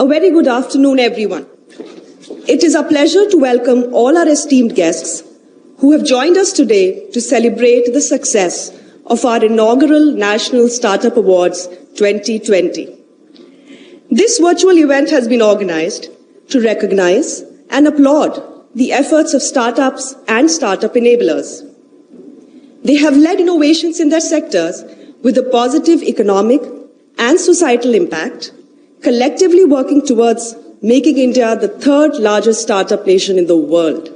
A very good afternoon, everyone. It is a pleasure to welcome all our esteemed guests who have joined us today to celebrate the success of our inaugural National Startup Awards 2020. This virtual event has been organized to recognize and applaud the efforts of startups and startup enablers. They have led innovations in their sectors with a positive economic and societal impact, collectively working towards making India the third largest startup nation in the world.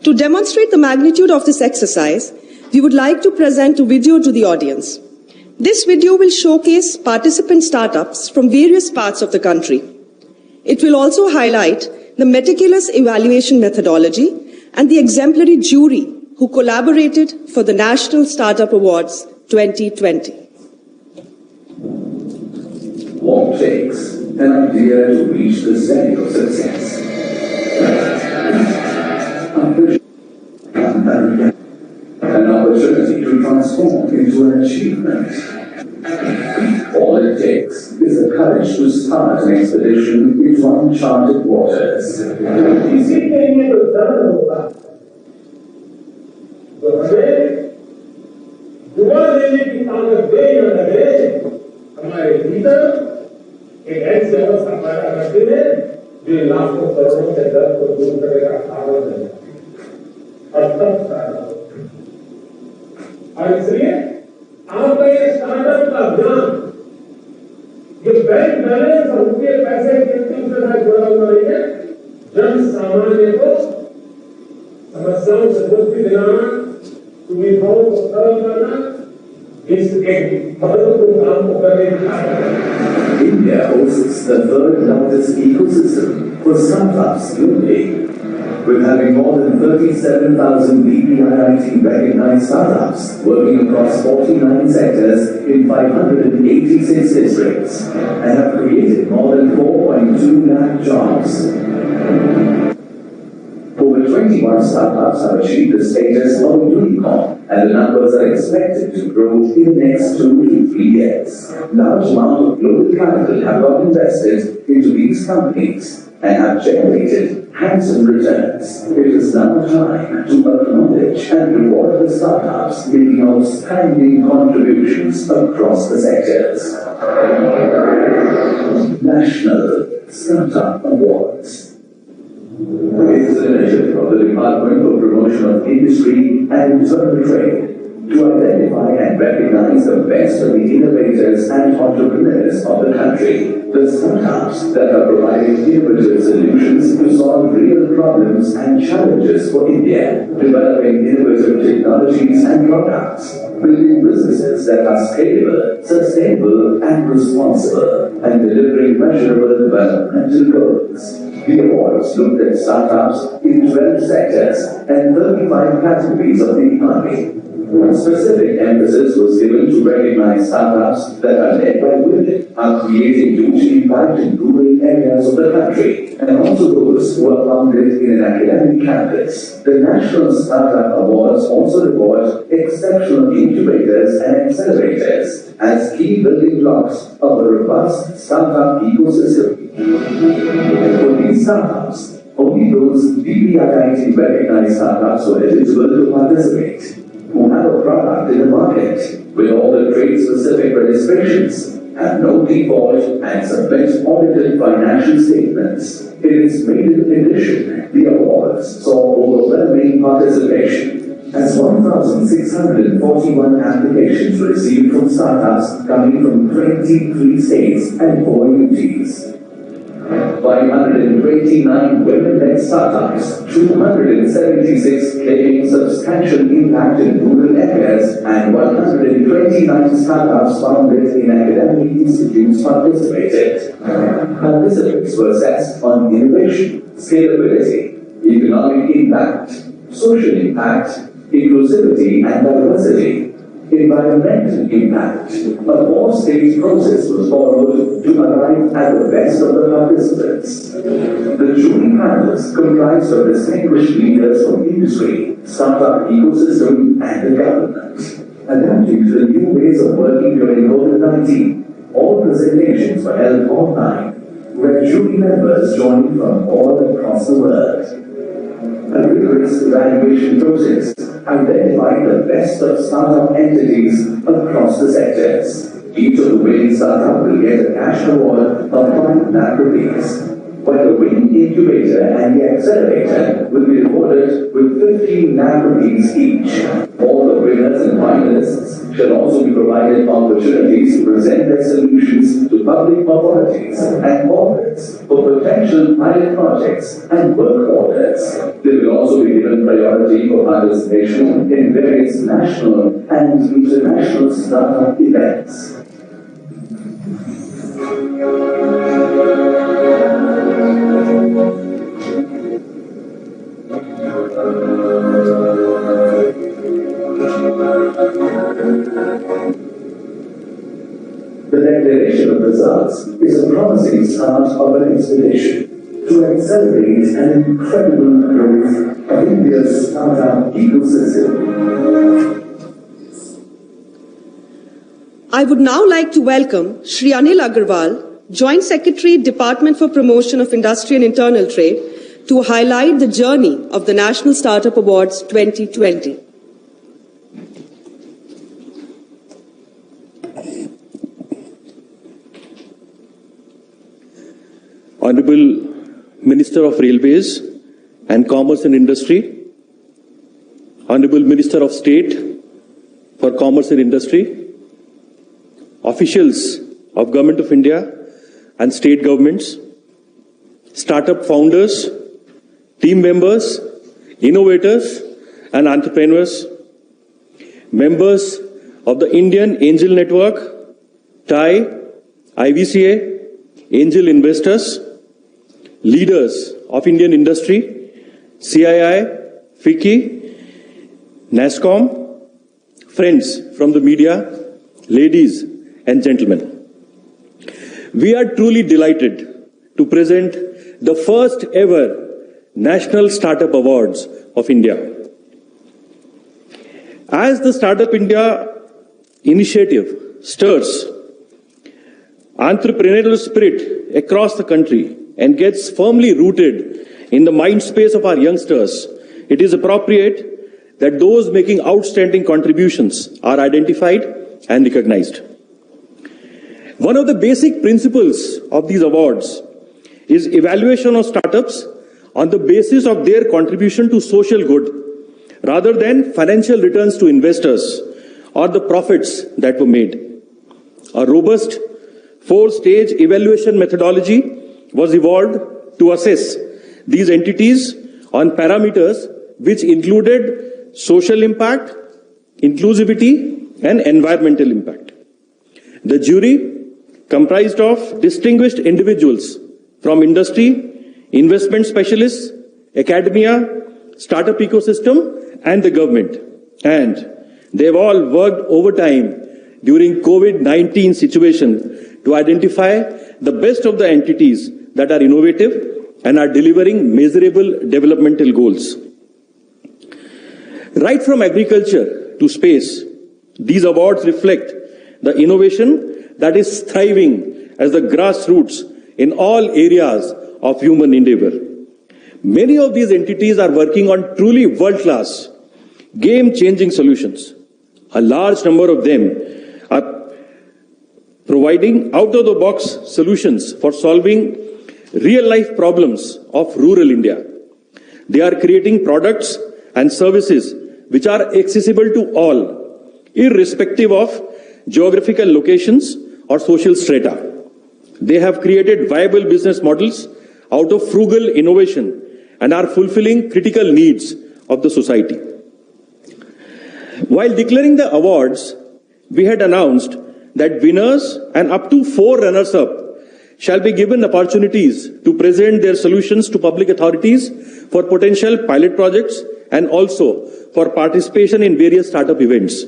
To demonstrate the magnitude of this exercise, we would like to present a video to the audience. This video will showcase participant startups from various parts of the country. It will also highlight the meticulous evaluation methodology and the exemplary jury who collaborated for the National Startup Awards 2020. What takes an idea to reach the zenith of success? An opportunity to transform into an achievement. All it takes is the courage to start an expedition into uncharted waters. हमारे भीतर एक ऐसी अवस्था पैदा करते हैं जो लाखों करोड़ों के दर्द को दूर करेगा कारण है और तब फायदा और इसलिए आपका ये स्टार्टअप का अभियान ये बैंक बैलेंस और उनके पैसे कितने से जुड़ा हुआ नहीं है जन सामान्य को समस्याओं से मुक्ति दिलाना सुविधाओं को सरल करना India hosts the third largest ecosystem for startups globally, with having more than 37,000 BPIIT recognized startups working across 49 sectors in 586 districts and have created more than 4.2 lakh jobs. Over 21 startups have achieved the status of a unicorn, and the numbers are expected to grow in the next 2 to 3 years. Large amounts of global capital have got invested into these companies and have generated handsome returns. It is now time to acknowledge and reward the startups making outstanding contributions across the sectors. National Startup Awards. It is an initiative of the Department for Promotion of Industry and Internal Trade to identify and recognize the best of the innovators and entrepreneurs of the country, the startups that are providing innovative solutions to solve real problems and challenges for India, developing innovative technologies and products, building businesses that are scalable, sustainable and responsible, and delivering measurable developmental goals. The awards looked at startups in 12 sectors and 35 categories of the economy. Specific emphasis was given to recognize startups that are led by women, are creating huge impact in rural areas of the country, and also those who are founded in an academic campus. The National Startup Awards also reward exceptional incubators and accelerators as key building blocks of a robust startup ecosystem. For these startups, only those BPIIT recognized startups were eligible to participate, who have a product in the market with all the trade-specific registrations, have no default and submit audited financial statements. In its maiden edition, the awards saw overwhelming participation, as 1,641 applications received from startups coming from 23 states and 4 UTs. 529 women-led startups, 276 claiming substantial impact in rural areas, and 129 startups founded in academic institutes participated. Participants were assessed on innovation, scalability, economic impact, social impact, inclusivity and diversity, environmental impact. A four-stage process was followed to arrive at the best of the participants. The jury panels comprised of distinguished leaders from industry, startup ecosystem and the government. Adapting to the new ways of working during COVID-19, all presentations were held online. where jury members join from all across the world. A rigorous evaluation process identified the best of startup entities across the sectors. Each of the winning startup will get a cash award of 5 lakh rupees, while the winning incubator and the accelerator will be rewarded with 15 lakh rupees each. All the winners and finalists shall also be provided opportunities to present their solutions to public authorities and corporates for potential pilot projects and work orders. They will also be given priority for participation in various national and international startup events. The declaration of results is a promising start of an expedition to accelerate an incredible growth of India's startup ecosystem. I would now like to welcome Shri Anil Agarwal, Joint Secretary, Department for Promotion of Industry and Internal Trade, to highlight the journey of the National Startup Awards 2020. Honorable Minister of Railways and Commerce and Industry, Honorable Minister of State for Commerce and Industry, officials of Government of India and state governments, startup founders, team members, innovators and entrepreneurs, members of the Indian Angel Network, TIE, IVCA, angel investors, leaders of Indian industry, CII, FICCI, NASSCOM, friends from the media, ladies and gentlemen. We are truly delighted to present the first ever National Startup Awards of India. As the Startup India initiative stirs entrepreneurial spirit across the country and gets firmly rooted in the mind space of our youngsters, it is appropriate that those making outstanding contributions are identified and recognized. One of the basic principles of these awards is evaluation of startups on the basis of their contribution to social good rather than financial returns to investors or the profits that were made. A robust 4-stage evaluation methodology was evolved to assess these entities on parameters which included social impact, inclusivity, and environmental impact. The jury comprised of distinguished individuals from industry, investment specialists, academia, startup ecosystem, and the government. And they've all worked overtime during COVID-19 situation to identify the best of the entities that are innovative and are delivering measurable developmental goals. Right from agriculture to space, these awards reflect the innovation that is thriving as the grassroots in all areas of human endeavor. Many of these entities are working on truly world-class, game-changing solutions. A large number of them are providing out-of-the-box solutions for solving real-life problems of rural India. They are creating products and services which are accessible to all, irrespective of geographical locations or social strata. They have created viable business models out of frugal innovation and are fulfilling critical needs of the society. While declaring the awards, we had announced that winners and up to 4 runners-up shall be given opportunities to present their solutions to public authorities for potential pilot projects and also for participation in various startup events.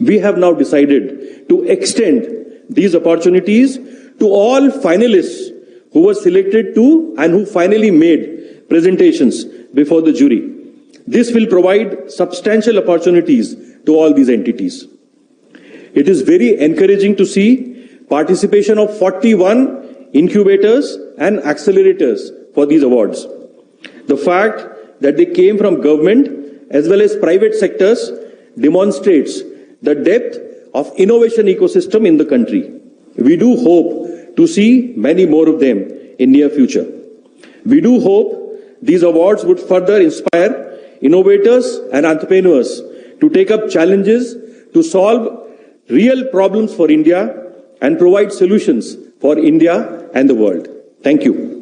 We have now decided to extend these opportunities to all finalists who were selected to and who finally made presentations before the jury. This will provide substantial opportunities to all these entities. It is very encouraging to see participation of 41 incubators and accelerators for these awards. The fact that they came from government as well as private sectors demonstrates the depth of innovation ecosystem in the country. We do hope to see many more of them in near future. We do hope these awards would further inspire innovators and entrepreneurs to take up challenges to solve real problems for India and provide solutions for India and the world. Thank you.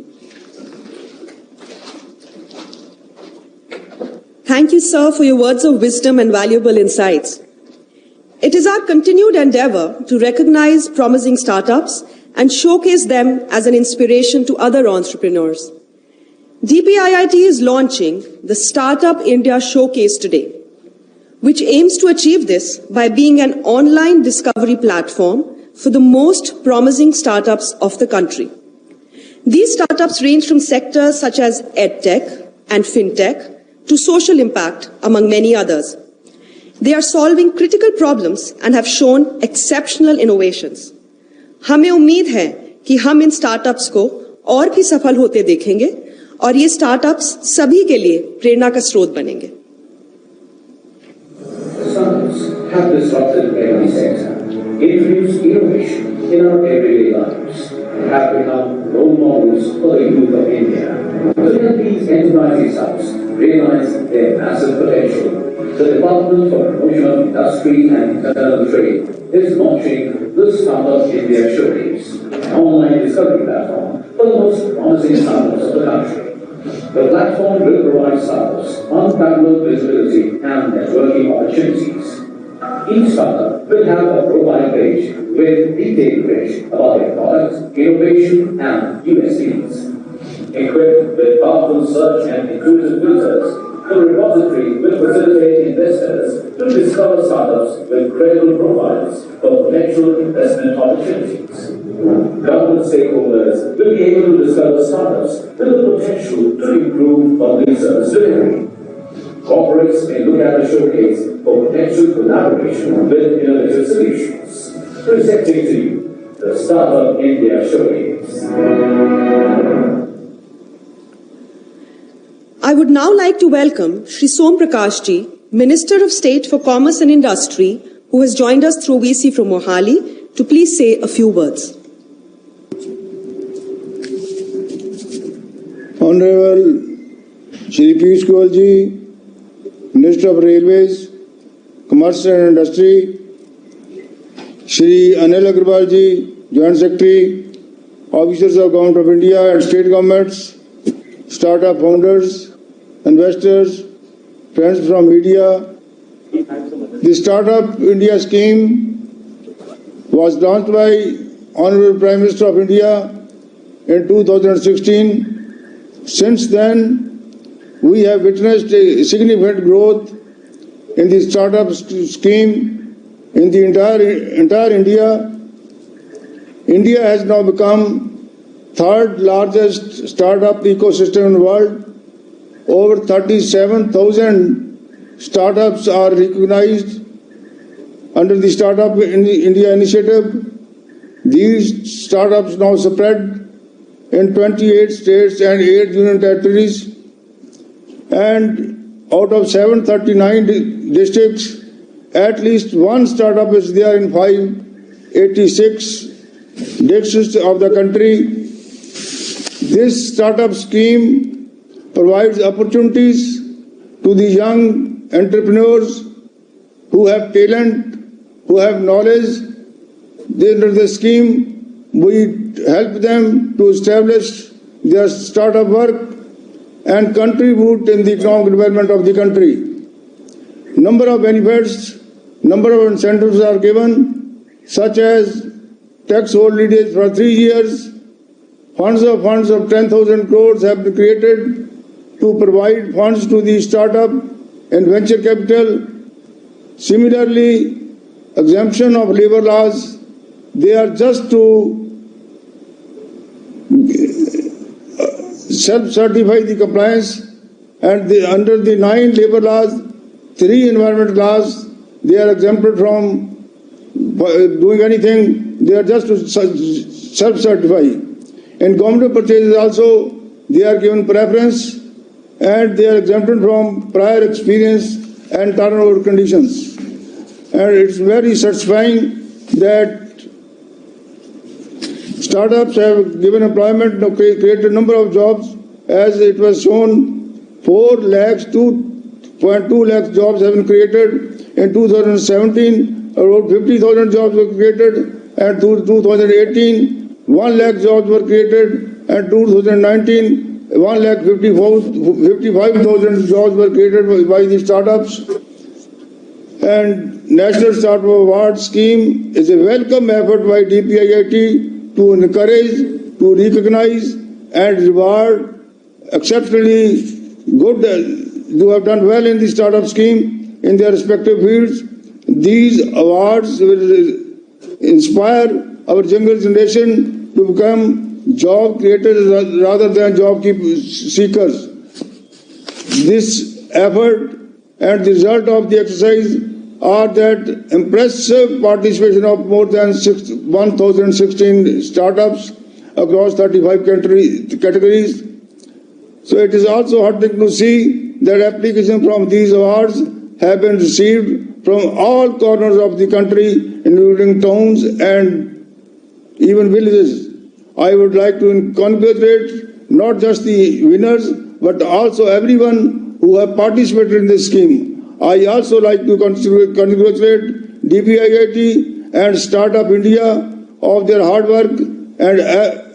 Thank you, sir, for your words of wisdom and valuable insights. It is our continued endeavor to recognize promising startups and showcase them as an inspiration to other entrepreneurs. DPIIT is launching the Startup India Showcase today, which aims to achieve this by being an online discovery platform for the most promising startups of the country. These startups range from sectors such as EdTech and FinTech to social impact, among many others. They are solving critical problems and have shown exceptional innovations. हमें उम्मीद है कि हम in startups को और भी सफल होते देखेंगे और ये स्टार्टअप्स सभी के लिए प्रेरणा का स्रोत बनेंगे। Startups have disrupted every sector, introduced innovation in our everyday lives, and have become role models for the youth of India. To help these enterprising startups realize their massive potential, the Department for Promotion of Industry and International Trade is launching the Startup India Showcase, an online discovery platform for the most promising startups of the country. The platform will provide startups unparalleled visibility and networking opportunities. Each startup will have a profile page with detailed information about their products, innovation, and USPs. Equipped with powerful search and intuitive filters, the repository will facilitate investors to discover startups with credible profiles for potential investment opportunities. Government stakeholders will be able to discover startups with the potential to improve public service delivery. Corporates may look at the showcase for potential collaboration with innovative solutions. Presenting to you the Startup India Showcase. I would now like to welcome Shri Som Prakash Ji, Minister of State for Commerce and Industry, who has joined us through VC from Mohali, to please say a few words. Honorable Shri Piyush Goyal Ji, Minister of Railways, Commerce and Industry, Shri Anil Agrawal Ji, Joint Secretary, officers of Government of India and state governments, startup founders, investors, friends from media. The Startup India scheme was launched by Honorable Prime Minister of India in 2016. Since then, we have witnessed a significant growth in the startup scheme in the entire India. India has now become third largest startup ecosystem in the world. Over 37,000 startups are recognized under the Startup India initiative. These startups now spread in 28 states and 8 union territories. And out of 739 districts, at least one startup is there in 586 districts of the country. This startup scheme provides opportunities to the young entrepreneurs who have talent, who have knowledge. Under the scheme, we help them to establish their startup work and contribute in the economic development of the country. Number of benefits, number of incentives are given, such as tax holidays for 3 years, funds of 10,000 crores have been created to provide funds to the startup and venture capital. Similarly, exemption of labor laws, they are just to self-certify the compliance, and under the 9 labor laws, 3 environment laws, they are exempted from doing anything. They are just to self-certify. In government purchases also, they are given preference and they are exempted from prior experience and turnover conditions. And it's very satisfying that startups have given employment, created a number of jobs, as it was shown. 2.2 lakh jobs have been created. In 2017, about 50,000 jobs were created, and 2018, 1 lakh jobs were created, and 2019, 1,55,000 jobs were created by the startups. And National Startup Award Scheme is a welcome effort by DPIIT to encourage, to recognize and reward exceptionally good who have done well in the startup scheme in their respective fields. These awards will inspire our younger generation to become job creators rather than job seekers. This effort and the result of the exercise are that impressive participation of more than 1,016 startups across 35 categories. So it is also heartening to see that applications from these awards have been received from all corners of the country, including towns and even villages. I would like to congratulate not just the winners, but also everyone who have participated in this scheme. I also like to congratulate DPIIT and Startup India of their hard work and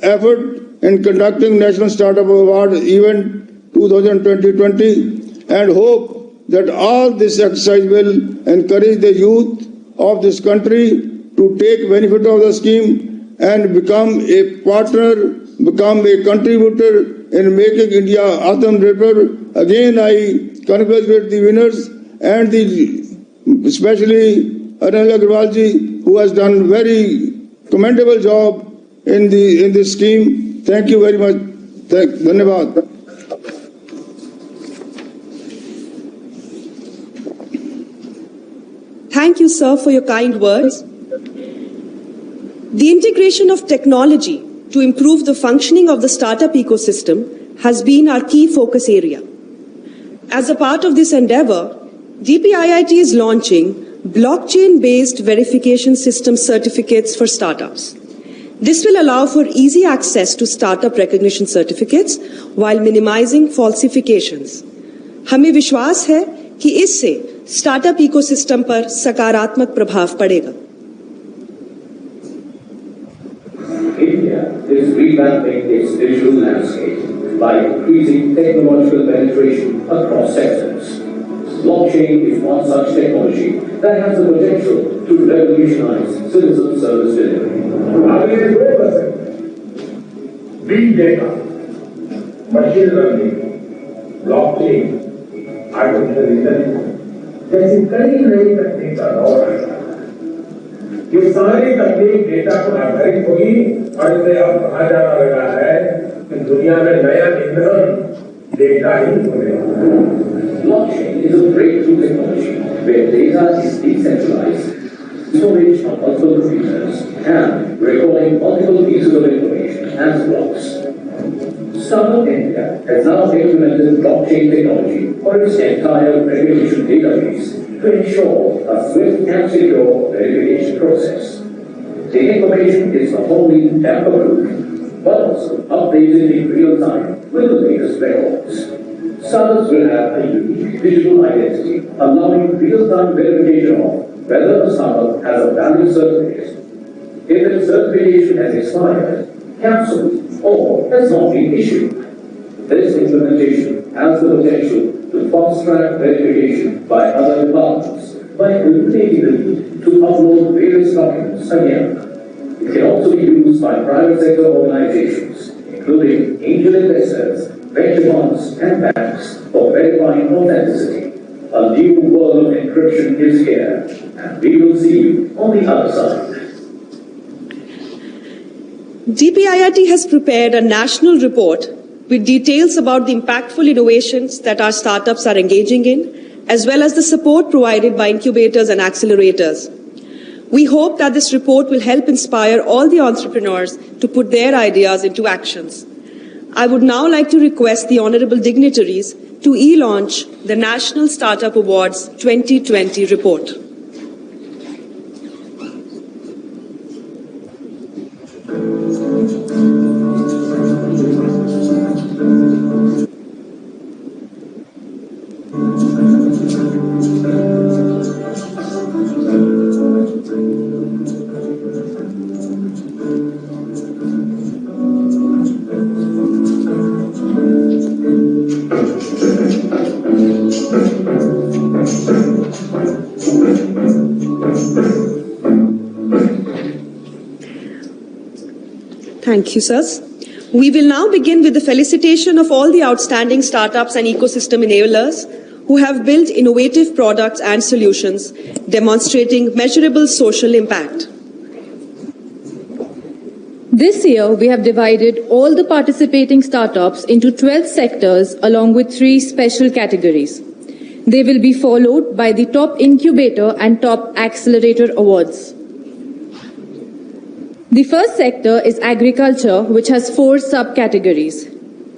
effort in conducting National Startup Award event 2020 and hope that all this exercise will encourage the youth of this country to take benefit of the scheme and become a partner, become a contributor in making India Atmanirbhar. Again, I congratulate the winners and especially Anil Agrawal ji, who has done very commendable job in this scheme. Thank you very much. Dhanyavad. Thank you, sir, for your kind words. The integration of technology to improve the functioning of the startup ecosystem has been our key focus area. As a part of this endeavor, DPIIT is launching blockchain-based verification system certificates for startups. This will allow for easy access to startup recognition certificates while minimizing falsifications. हमें विश्वास है कि इससे startup ecosystem पर सकारात्मक प्रभाव पड़ेगा. India is revamping its digital landscape by increasing technological penetration across sectors. Blockchain is one such technology that has the potential to revolutionize citizen service delivery. Big data, machine learning, blockchain, artificial intelligence जैसी कई नई तकनीक का दौर आएगा. ये सारी तकनीक डेटा पर आधारित होगी और इसे अब कहा जाना लगा है कि दुनिया में नया ईंधन डेटा ही होगा. Blockchain is a breakthrough technology where data is decentralized, storage of multiple computers, and recording multiple pieces of information as blocks. Startup India has now implemented blockchain technology for its entire verification database to ensure a swift and secure verification process. The information is not only tamper-proof, but also updated in real time with the latest records. Startups will have a unique digital identity, allowing real-time verification of whether the startup has a valid certificate. If its certification has expired, cancelled, or has not been issued. This implementation has the potential to fast-track verification by other departments by eliminating the need to upload various documents again. It can also be used by private sector organizations, including angel investors, venture funds, and banks for verifying authenticity. A new world of encryption is here, and we will see you on the other side. DPIIT has prepared a national report with details about the impactful innovations that our startups are engaging in, as well as the support provided by incubators and accelerators. We hope that this report will help inspire all the entrepreneurs to put their ideas into actions. I would now like to request the honorable dignitaries to e-launch the National Startup Awards 2020 report. Thank you, sirs. We will now begin with the felicitation of all the outstanding startups and ecosystem enablers who have built innovative products and solutions demonstrating measurable social impact. This year, we have divided all the participating startups into 12 sectors along with 3 special categories. They will be followed by the Top Incubator and Top Accelerator Awards. The first sector is agriculture, which has 4 subcategories: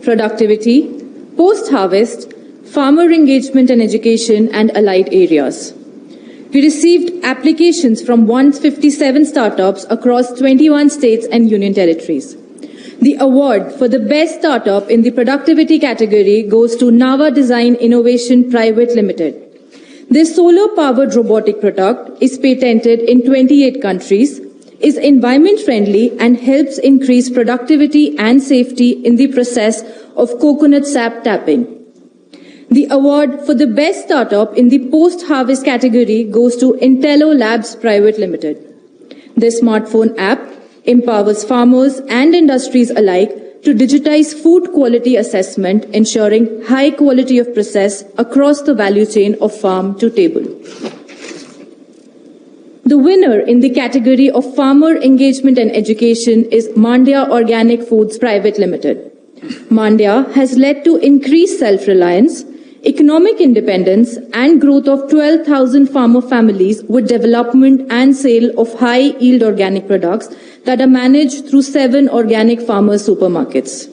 productivity, post-harvest, farmer engagement and education, and allied areas. We received applications from 157 startups across 21 states and union territories. The award for the best startup in the productivity category goes to Nava Design Innovation Private Limited. This solar-powered robotic product is patented in 28 countries, is environment-friendly and helps increase productivity and safety in the process of coconut sap tapping. The award for the best startup in the post-harvest category goes to Intello Labs Private Limited. This smartphone app empowers farmers and industries alike to digitize food quality assessment, ensuring high quality of process across the value chain of farm to table. The winner in the category of farmer engagement and education is Mandya Organic Foods Private Limited. Mandya has led to increased self-reliance, economic independence and growth of 12,000 farmer families with development and sale of high-yield organic products that are managed through 7 organic farmer supermarkets.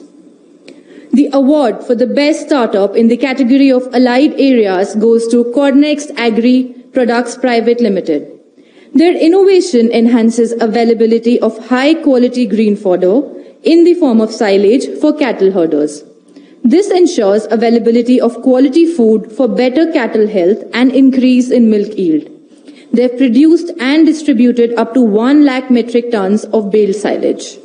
The award for the best startup in the category of allied areas goes to Cornext Agri Products Private Limited. Their innovation enhances availability of high-quality green fodder in the form of silage for cattle herders. This ensures availability of quality food for better cattle health and increase in milk yield. They have produced and distributed up to 1 lakh metric tons of baled silage.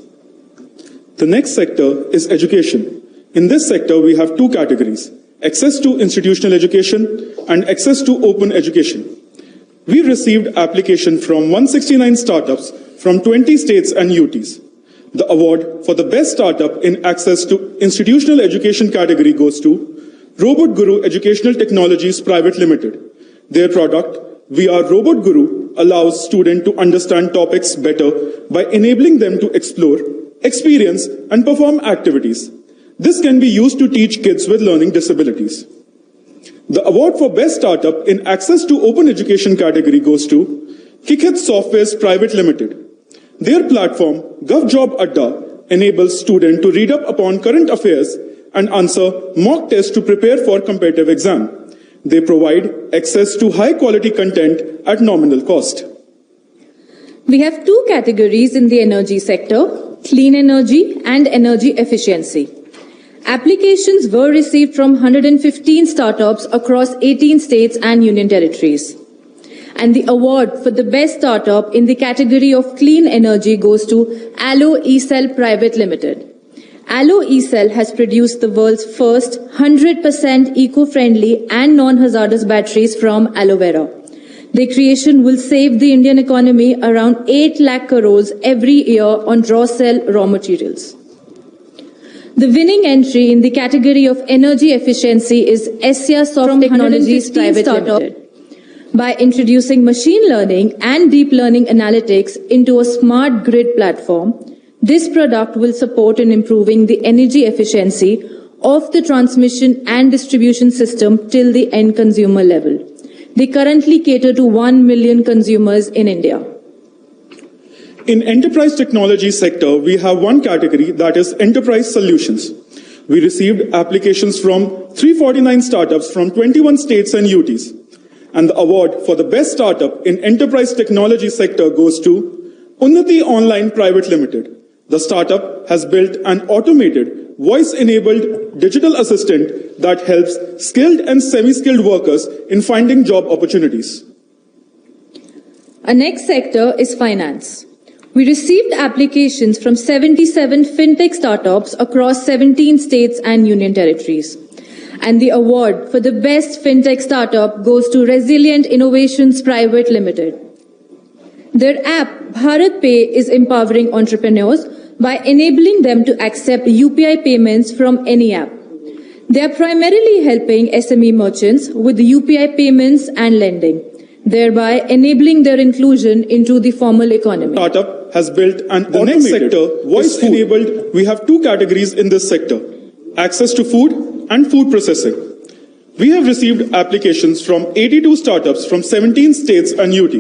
The next sector is education. In this sector, we have 2 categories: access to institutional education and access to open education. We received application from 169 startups from 20 states and UTs. The award for the best startup in access to institutional education category goes to Robot Guru Educational Technologies Private Limited. Their product, VR Robot Guru, allows students to understand topics better by enabling them to explore, experience, and perform activities. This can be used to teach kids with learning disabilities. The award for best startup in access to open education category goes to Kikhet Softwares Private Limited. Their platform, GovJob Adda, enables students to read up upon current affairs and answer mock tests to prepare for competitive exam. They provide access to high-quality content at nominal cost. We have 2 categories in the energy sector: clean energy and energy efficiency. Applications were received from 115 startups across 18 states and union territories. And the award for the best startup in the category of clean energy goes to Allo eCell Private Limited. Allo eCell has produced the world's first 100% eco-friendly and non-hazardous batteries from aloe vera. Their creation will save the Indian economy around 8 lakh crores every year on raw cell raw materials. The winning entry in the category of energy efficiency is Essia Soft Technologies Private Limited. By introducing machine learning and deep learning analytics into a smart grid platform, this product will support in improving the energy efficiency of the transmission and distribution system till the end consumer level. They currently cater to 1 million consumers in India. In enterprise technology sector, we have one category, that is enterprise solutions. We received applications from 349 startups from 21 states and UTs. And the award for the best startup in enterprise technology sector goes to Unnati Online Private Limited. The startup has built an automated, voice-enabled digital assistant that helps skilled and semi-skilled workers in finding job opportunities. Our next sector is finance. We received applications from 77 fintech startups across 17 states and union territories. And the award for the best fintech startup goes to Resilient Innovations Private Limited. Their app, Bharat Pay, is empowering entrepreneurs by enabling them to accept UPI payments from any app. They are primarily helping SME merchants with UPI payments and lending, thereby enabling their inclusion into the formal economy. Startup has built an automated sector, voice-enabled. We have two categories in this sector, access to food and food processing. We have received applications from 82 startups from 17 states and UT.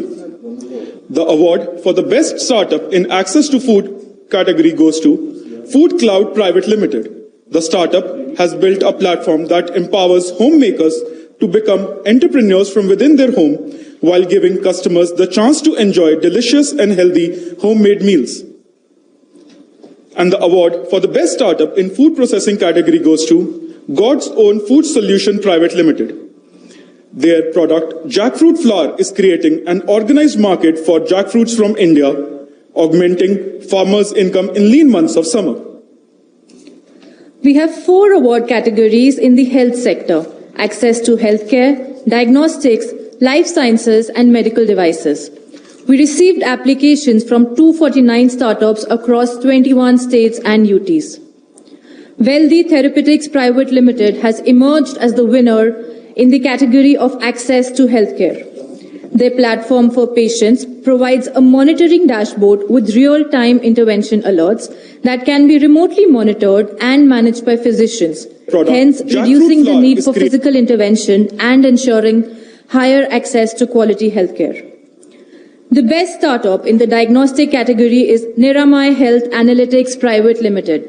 The award for the best startup in access to food category goes to Food Cloud Private Limited. The startup has built a platform that empowers homemakers to become entrepreneurs from within their home while giving customers the chance to enjoy delicious and healthy homemade meals. And the award for the best startup in food processing category goes to God's Own Food Solution Private Limited. Their product, jackfruit flour, is creating an organized market for jackfruits from India, augmenting farmers' income in lean months of summer. We have 4 award categories in the health sector: access to healthcare, diagnostics, life sciences, and medical devices. We received applications from 249 startups across 21 states and UTs. Wealthy Therapeutics Private Limited has emerged as the winner in the category of access to healthcare. Their platform for patients provides a monitoring dashboard with real-time intervention alerts that can be remotely monitored and managed by physicians, hence reducing the need for physical intervention and ensuring higher access to quality healthcare. The best startup in the diagnostic category is Niramay Health Analytics Private Limited.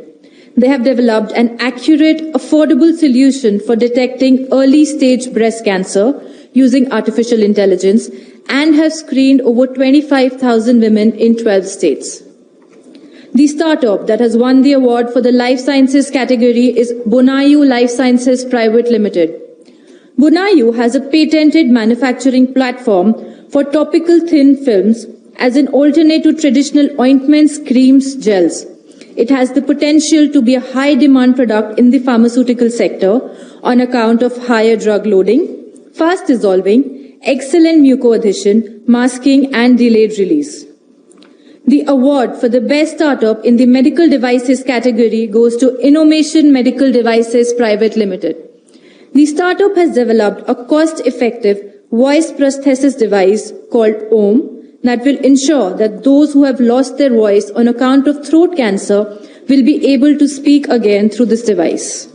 They have developed an accurate, affordable solution for detecting early-stage breast cancer using artificial intelligence and have screened over 25,000 women in 12 states. The startup that has won the award for the life sciences category is Bonayu Life Sciences Private Limited. Bonayu has a patented manufacturing platform for topical thin films as an alternate to traditional ointments, creams, gels. It has the potential to be a high-demand product in the pharmaceutical sector on account of higher drug loading, fast dissolving, excellent muco-adhesion, masking, and delayed release. The award for the best startup in the medical devices category goes to Innovation Medical Devices Private Limited. The startup has developed a cost-effective voice prosthesis device called OM that will ensure that those who have lost their voice on account of throat cancer will be able to speak again through this device.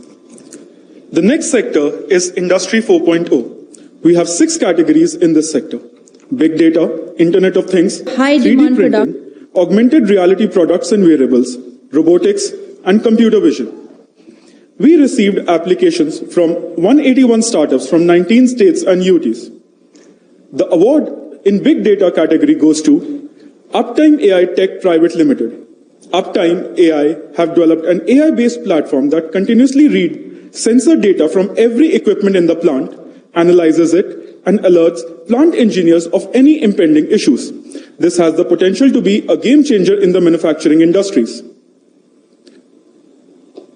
The next sector is Industry 4.0. We have 6 categories in this sector: big data, Internet of Things, 3D printing, augmented reality products and wearables, robotics, and computer vision. We received applications from 181 startups from 19 states and UTs. The award in big data category goes to Uptime AI Tech Private Limited. Uptime AI have developed an AI-based platform that continuously reads sensor data from every equipment in the plant, analyzes it, and alerts plant engineers of any impending issues. This has the potential to be a game changer in the manufacturing industries.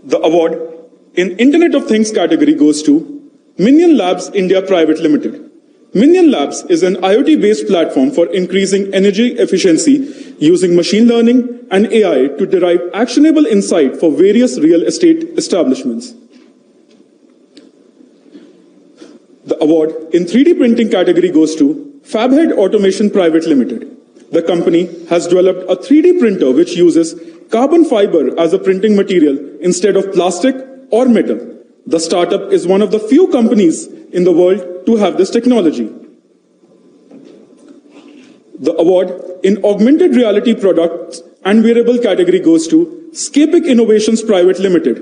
The award in Internet of Things category goes to Minion Labs India Private Limited. Minion Labs is an IoT-based platform for increasing energy efficiency using machine learning and AI to derive actionable insight for various real estate establishments. The award in 3D printing category goes to Fabhead Automation Private Limited. The company has developed a 3D printer which uses carbon fiber as a printing material instead of plastic or metal. The startup is one of the few companies in the world to have this technology. The award in augmented reality products and wearable category goes to Scapic Innovations Private Limited.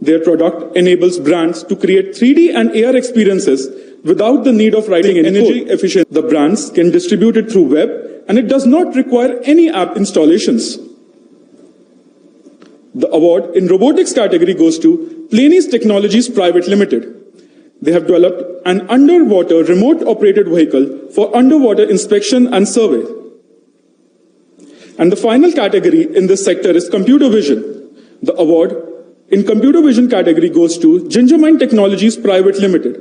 Their product enables brands to create 3D and AR experiences without the need of writing energy efficient. The brands can distribute it through web and it does not require any app installations. The award in robotics category goes to Planis Technologies Private Limited. They have developed an underwater remote operated vehicle for underwater inspection and survey. And the final category in this sector is computer vision. The award in computer vision category goes to Gingermind Technologies Private Limited.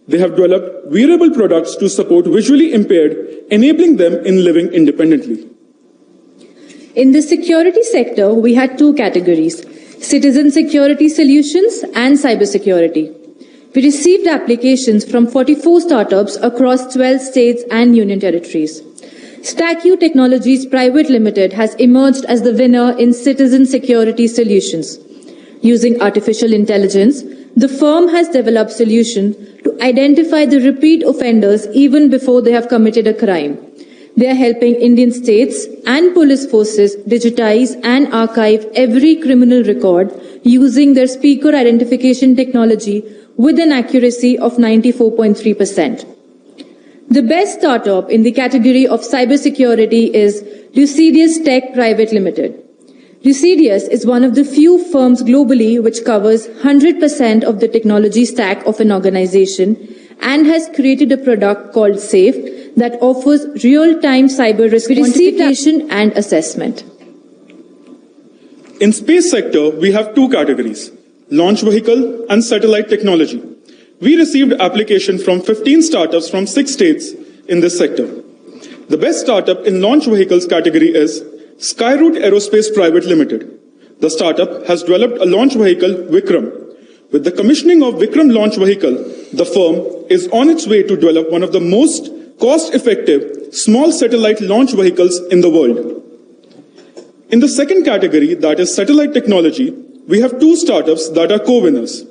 They have developed wearable products to support visually impaired, enabling them in living independently. In the security sector, we had two categories: citizen security solutions and cybersecurity. We received applications from 44 startups across 12 states and union territories. StackU Technologies Private Limited has emerged as the winner in citizen security solutions. Using artificial intelligence, the firm has developed solutions to identify the repeat offenders even before they have committed a crime. They are helping Indian states and police forces digitize and archive every criminal record using their speaker identification technology with an accuracy of 94.3%. The best startup in the category of cybersecurity is Lucidius Tech Private Limited. Lucidius is one of the few firms globally which covers 100% of the technology stack of an organization and has created a product called SAFE that offers real-time cyber risk quantification and assessment. In space sector, we have two categories: launch vehicle and satellite technology. We received application from 15 startups from 6 states in this sector. The best startup in launch vehicles category is Skyroot Aerospace Private Limited. The startup has developed a launch vehicle, Vikram. With the commissioning of Vikram launch vehicle, the firm is on its way to develop one of the most cost-effective small satellite launch vehicles in the world. In the second category, that is satellite technology, we have two startups that are co-winners.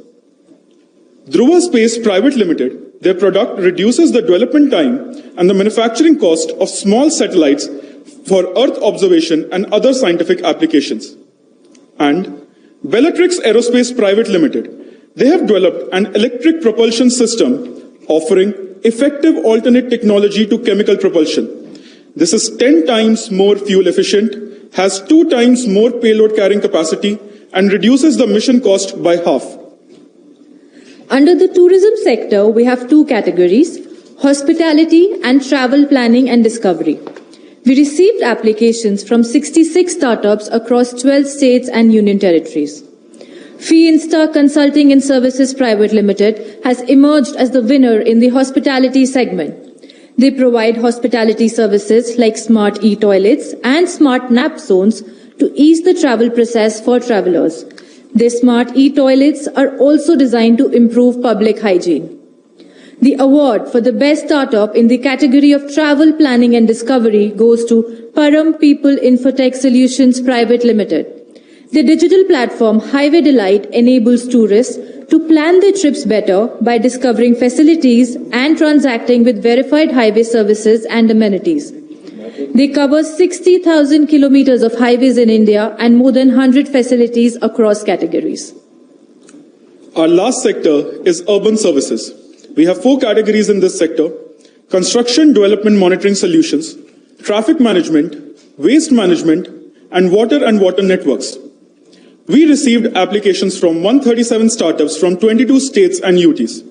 Dhruva Space Private Limited, their product reduces the development time and the manufacturing cost of small satellites for Earth observation and other scientific applications. And Bellatrix Aerospace Private Limited, they have developed an electric propulsion system offering effective alternate technology to chemical propulsion. This is 10 times more fuel efficient, has 2 times more payload carrying capacity, and reduces the mission cost by half. Under the tourism sector, we have two categories: hospitality and travel planning and discovery. We received applications from 66 startups across 12 states and union territories. FeeInsta Consulting and Services Private Limited has emerged as the winner in the hospitality segment. They provide hospitality services like smart e-toilets and smart nap zones to ease the travel process for travelers. These smart e-toilets are also designed to improve public hygiene. The award for the best startup in the category of travel planning and discovery goes to Param People Infotech Solutions Private Limited. The digital platform Highway Delight enables tourists to plan their trips better by discovering facilities and transacting with verified highway services and amenities. They cover 60,000 kilometers of highways in India and more than 100 facilities across categories. Our last sector is urban services. We have 4 categories in this sector: construction development monitoring solutions, traffic management, waste management, and water networks. We received applications from 137 startups from 22 states and UTs.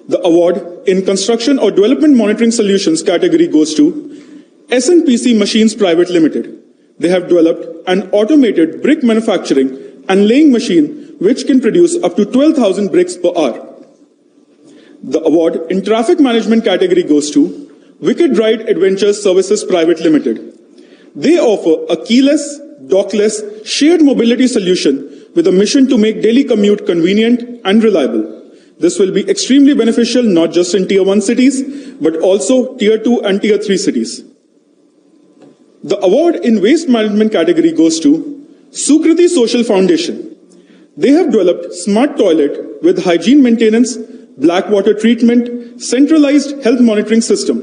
The award in construction or development monitoring solutions category goes to SNPC Machines Private Limited. They have developed an automated brick manufacturing and laying machine which can produce up to 12,000 bricks per hour. The award in traffic management category goes to Wicked Ride Adventures Services Private Limited. They offer a keyless, dockless, shared mobility solution with a mission to make daily commute convenient and reliable. This will be extremely beneficial not just in Tier 1 cities, but also Tier 2 and Tier 3 cities. The award in waste management category goes to Sukriti Social Foundation. They have developed smart toilet with hygiene maintenance, black water treatment, centralized health monitoring system.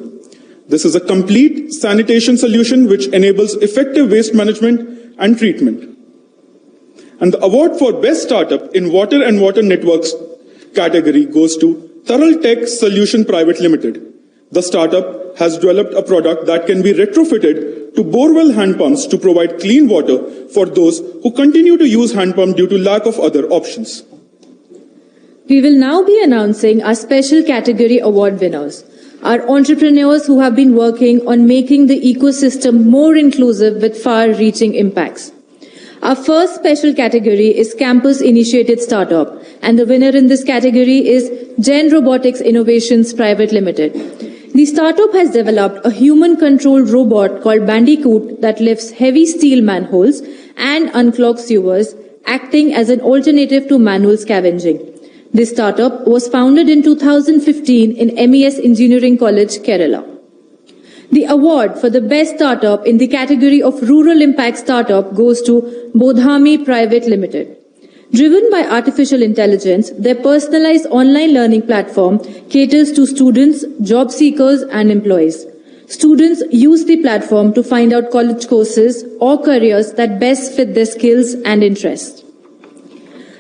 This is a complete sanitation solution which enables effective waste management and treatment. And the award for Best Startup in Water and Water Networks category goes to Taral Tech Solution Private Limited. The startup has developed a product that can be retrofitted to borewell hand pumps to provide clean water for those who continue to use hand pump due to lack of other options. We will now be announcing our special category award winners, our entrepreneurs who have been working on making the ecosystem more inclusive with far-reaching impacts. Our first special category is Campus Initiated Startup, and the winner in this category is Gen Robotics Innovations Private Limited. The startup has developed a human-controlled robot called Bandicoot that lifts heavy steel manholes and unclogs sewers, acting as an alternative to manual scavenging. This startup was founded in 2015 in MES Engineering College, Kerala. The award for the best startup in the category of Rural Impact Startup goes to Bodhami Private Limited. Driven by artificial intelligence, their personalized online learning platform caters to students, job seekers, and employees. Students use the platform to find out college courses or careers that best fit their skills and interests.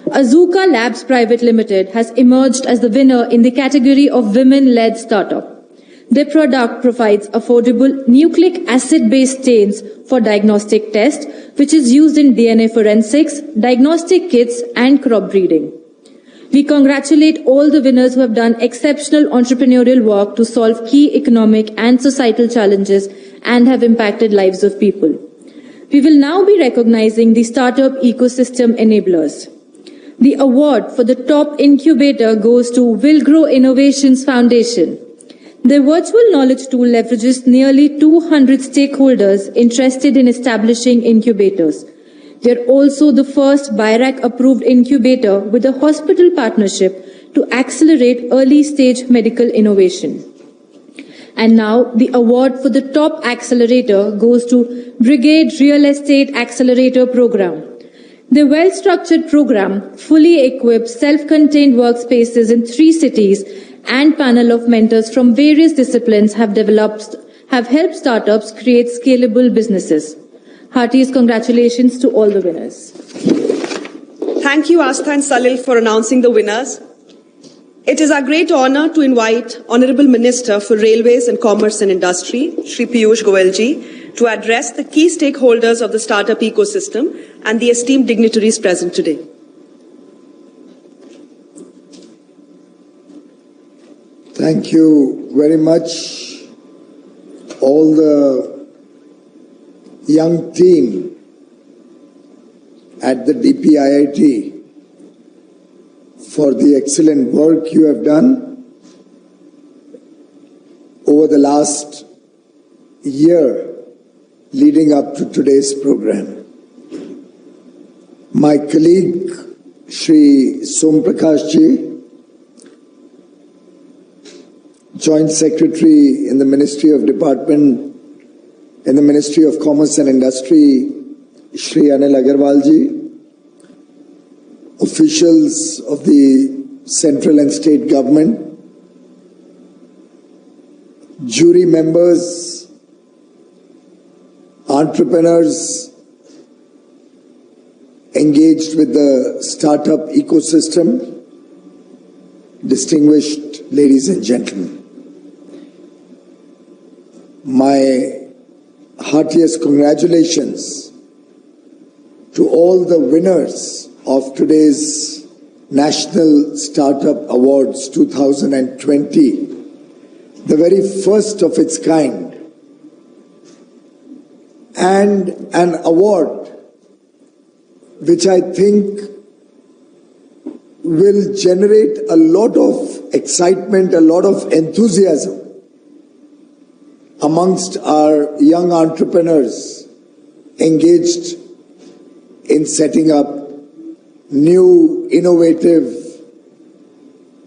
Azuka Labs Private Limited has emerged as the winner in the category of Women-Led Startup. Their product provides affordable nucleic acid-based stains for diagnostic tests, which is used in DNA forensics, diagnostic kits, and crop breeding. We congratulate all the winners who have done exceptional entrepreneurial work to solve key economic and societal challenges and have impacted lives of people. We will now be recognizing the startup ecosystem enablers. The award for the top incubator goes to Will Grow Innovations Foundation. The virtual knowledge tool leverages nearly 200 stakeholders interested in establishing incubators. They are also the first BIRAC-approved incubator with a hospital partnership to accelerate early-stage medical innovation. And now, the award for the top accelerator goes to Brigade Real Estate Accelerator Program. The well-structured program fully equips self-contained workspaces in 3 cities, and panel of mentors from various disciplines have helped startups create scalable businesses. Heartiest congratulations to all the winners. Thank you, Astha and Salil, for announcing the winners. It is our great honor to invite Honorable Minister for Railways and Commerce and Industry, Shri Piyush Goyal ji, to address the key stakeholders of the startup ecosystem and the esteemed dignitaries present today. Thank you very much, all the young team at the DPIIT for the excellent work you have done over the last year leading up to today's program. My colleague, Shri Som Prakash ji, Joint Secretary in the Ministry of Department, in the Ministry of Commerce and Industry, Shri Anil Agarwal ji, officials of the central and state government, jury members, entrepreneurs engaged with the startup ecosystem, distinguished ladies and gentlemen. My heartiest congratulations to all the winners of today's National Startup Awards 2020, the very first of its kind, and an award which I think will generate a lot of excitement, a lot of enthusiasm amongst our young entrepreneurs engaged in setting up new, innovative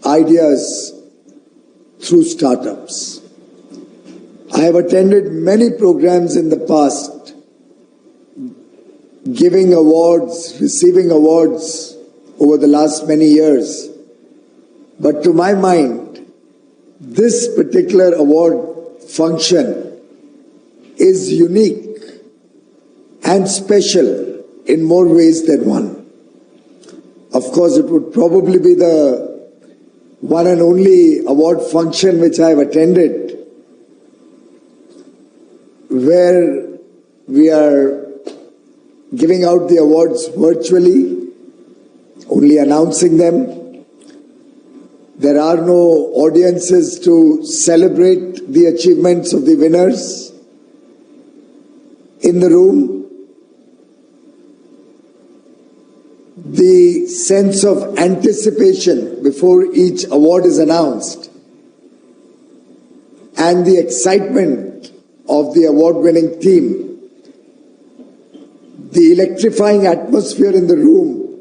ideas through startups. I have attended many programs in the past, giving awards, receiving awards over the last many years. But to my mind, this particular award function is unique and special in more ways than one. Of course, it would probably be the one and only award function which I have attended, where we are giving out the awards virtually, only announcing them. There are no audiences to celebrate the achievements of the winners in the room. The sense of anticipation before each award is announced and the excitement of the award-winning team, the electrifying atmosphere in the room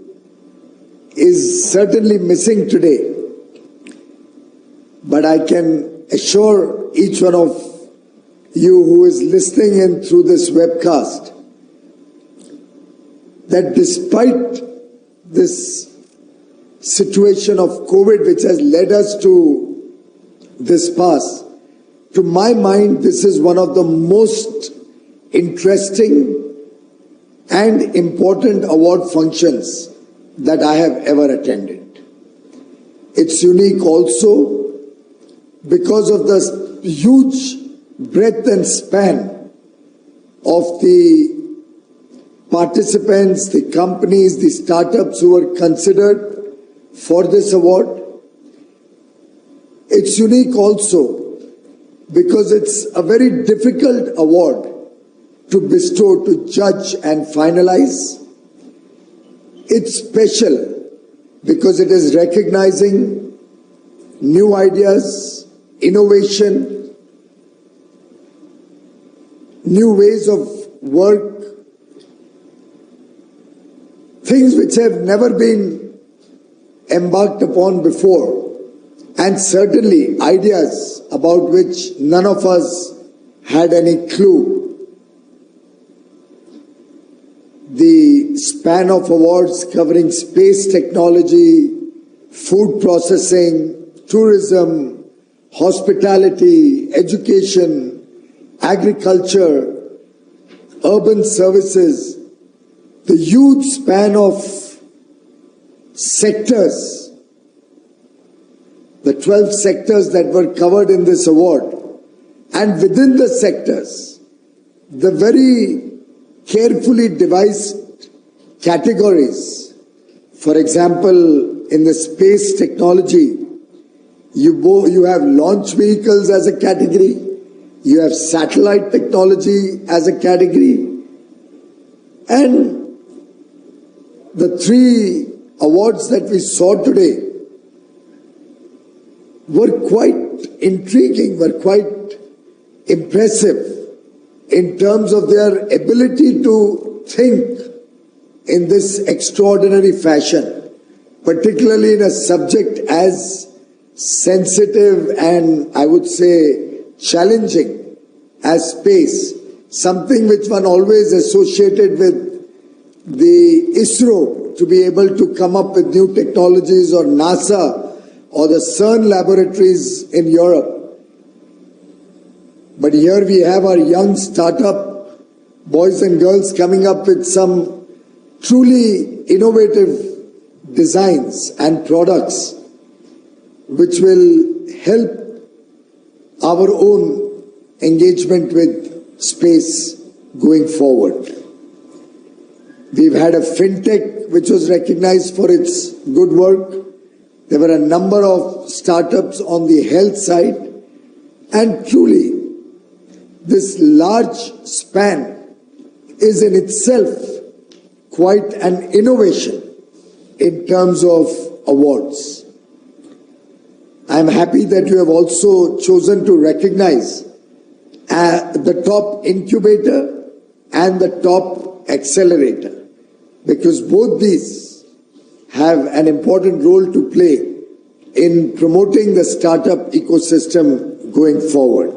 is certainly missing today. But I can assure each one of you who is listening in through this webcast that despite this situation of COVID which has led us to this pass, to my mind, this is one of the most interesting and important award functions that I have ever attended. It's unique also because of the huge breadth and span of the participants, the companies, the startups who were considered for this award. It's unique also because it's a very difficult award to bestow, to judge and finalize. It's special because it is recognizing new ideas, innovation, new ways of work, things which have never been embarked upon before, and certainly ideas about which none of us had any clue. The span of awards covering space technology, food processing, tourism, hospitality, education, agriculture, urban services, the huge span of sectors, the 12 sectors that were covered in this award, and within the sectors, the very carefully devised categories. For example, in the space technology, you have launch vehicles as a category, you have satellite technology as a category, and the 3 awards that we saw today were quite intriguing, were quite impressive in terms of their ability to think in this extraordinary fashion, particularly in a subject as sensitive and I would say challenging as space, something which one always associated with the ISRO to be able to come up with new technologies, or NASA or the CERN laboratories in Europe. But here we have our young startup boys and girls coming up with some truly innovative designs and products which will help our own engagement with space going forward. We've had a fintech which was recognized for its good work. There were a number of startups on the health side, and truly this large span is in itself quite an innovation in terms of awards. I'm happy that you have also chosen to recognize the top incubator and the top accelerator, because both these have an important role to play in promoting the startup ecosystem going forward.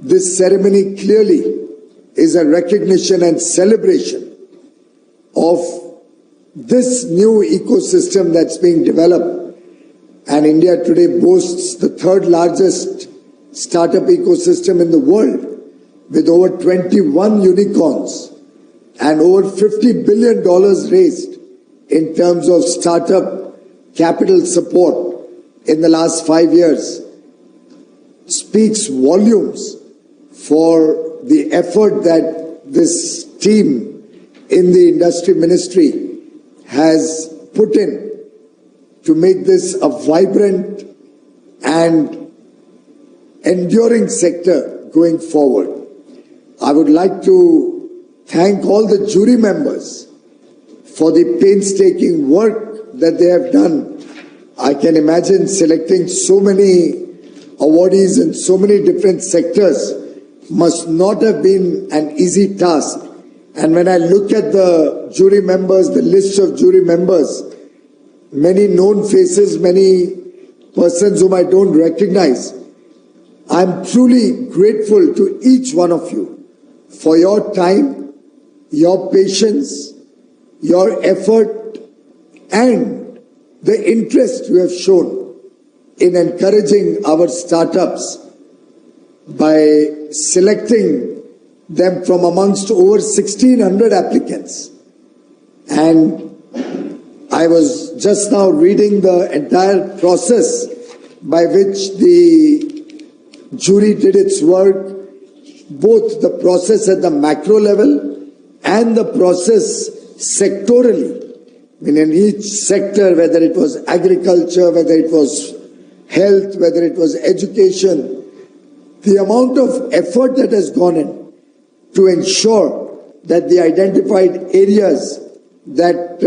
This ceremony clearly is a recognition and celebration of this new ecosystem that's being developed, and India today boasts the 3rd largest startup ecosystem in the world, with over 21 unicorns and over $50 billion raised in terms of startup capital support in the last 5 years, speaks volumes for the effort that this team in the industry ministry has put in to make this a vibrant and enduring sector going forward. I would like to thank all the jury members for the painstaking work that they have done. I can imagine selecting so many awardees in so many different sectors must not have been an easy task. And when I look at the jury members, the list of jury members, many known faces, many persons whom I don't recognize, I'm truly grateful to each one of you for your time, your patience, your effort, and the interest you have shown in encouraging our startups by selecting them from amongst over 1,600 applicants. And I was just now reading the entire process by which the jury did its work, both the process at the macro level and the process sectorally. I mean, in each sector, whether it was agriculture, whether it was health, whether it was education, the amount of effort that has gone in to ensure that the identified areas that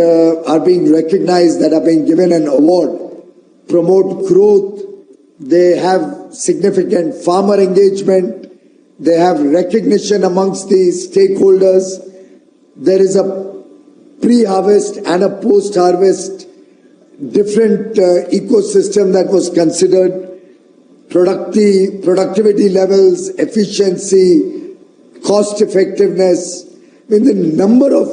are being recognized, that are being given an award, promote growth, they have significant farmer engagement, they have recognition amongst the stakeholders, there is a pre-harvest and a post-harvest different ecosystem that was considered, productivity levels, efficiency, cost effectiveness. I mean, the number of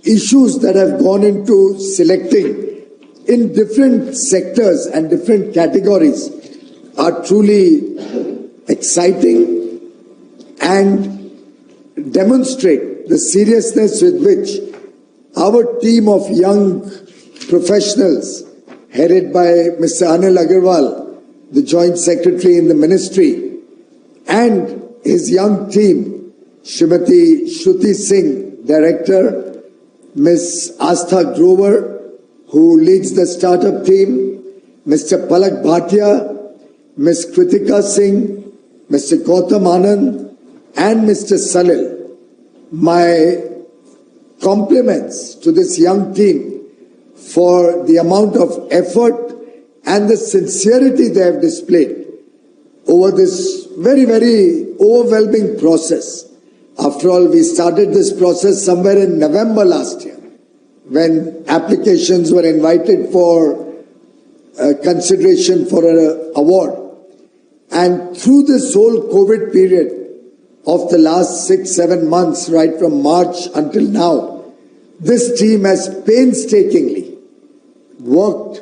issues that have gone into selecting in different sectors and different categories are truly exciting and demonstrate the seriousness with which our team of young professionals headed by Mr. Anil Agarwal, the Joint Secretary in the Ministry, and his young team, Srimati Shruti Singh, Director, Ms. Astha Grover, who leads the startup team, Mr. Palak Bhatia, Ms. Kritika Singh, Mr. Gautam Anand, and Mr. Salil. My compliments to this young team for the amount of effort and the sincerity they have displayed over this very, very overwhelming process. After all, we started this process somewhere in November last year, when applications were invited for consideration for an award. And through this whole COVID period of the last 6-7 months, right from March until now, this team has painstakingly worked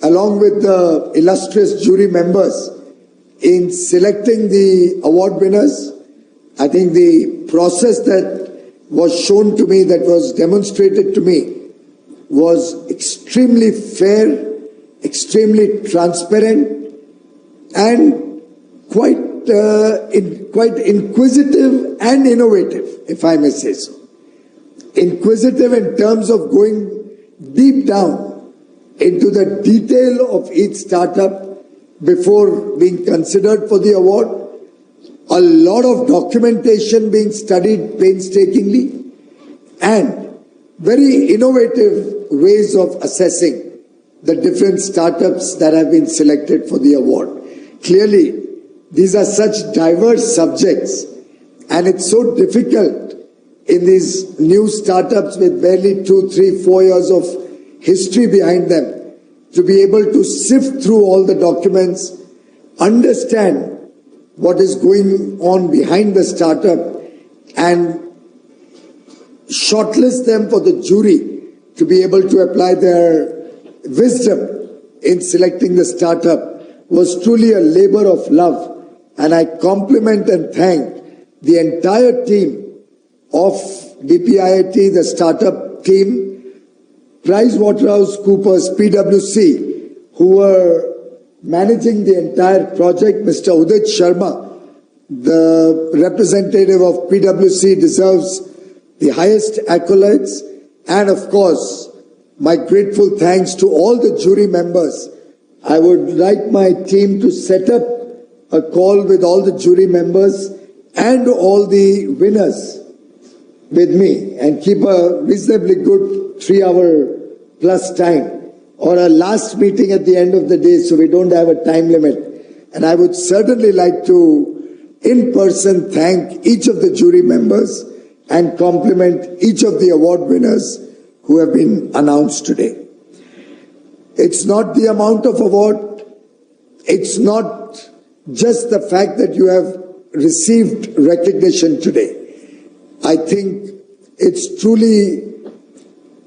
along with the illustrious jury members in selecting the award winners. I think the process that was shown to me, that was demonstrated to me, was extremely fair, extremely transparent, and quite inquisitive and innovative, if I may say so. Inquisitive in terms of going deep down into the detail of each startup before being considered for the award. A lot of documentation being studied painstakingly, and very innovative ways of assessing the different startups that have been selected for the award. Clearly, these are such diverse subjects, and it's so difficult in these new startups with barely 2, 3, 4 years of history behind them to be able to sift through all the documents, understand what is going on behind the startup, and shortlist them for the jury to be able to apply their wisdom in selecting the startup was truly a labor of love and I compliment and thank the entire team of DPIIT, the startup team, PricewaterhouseCoopers, PwC, who were managing the entire project. Mr. Udit Sharma, the representative of PwC, deserves the highest accolades. And of course, my grateful thanks to all the jury members. I would like my team to set up a call with all the jury members and all the winners with me and keep a reasonably good 3-hour plus time, or a last meeting at the end of the day so we don't have a time limit. And I would certainly like to in person thank each of the jury members and compliment each of the award winners who have been announced today. It's not the amount of award, it's not just the fact that you have received recognition today. I think it's truly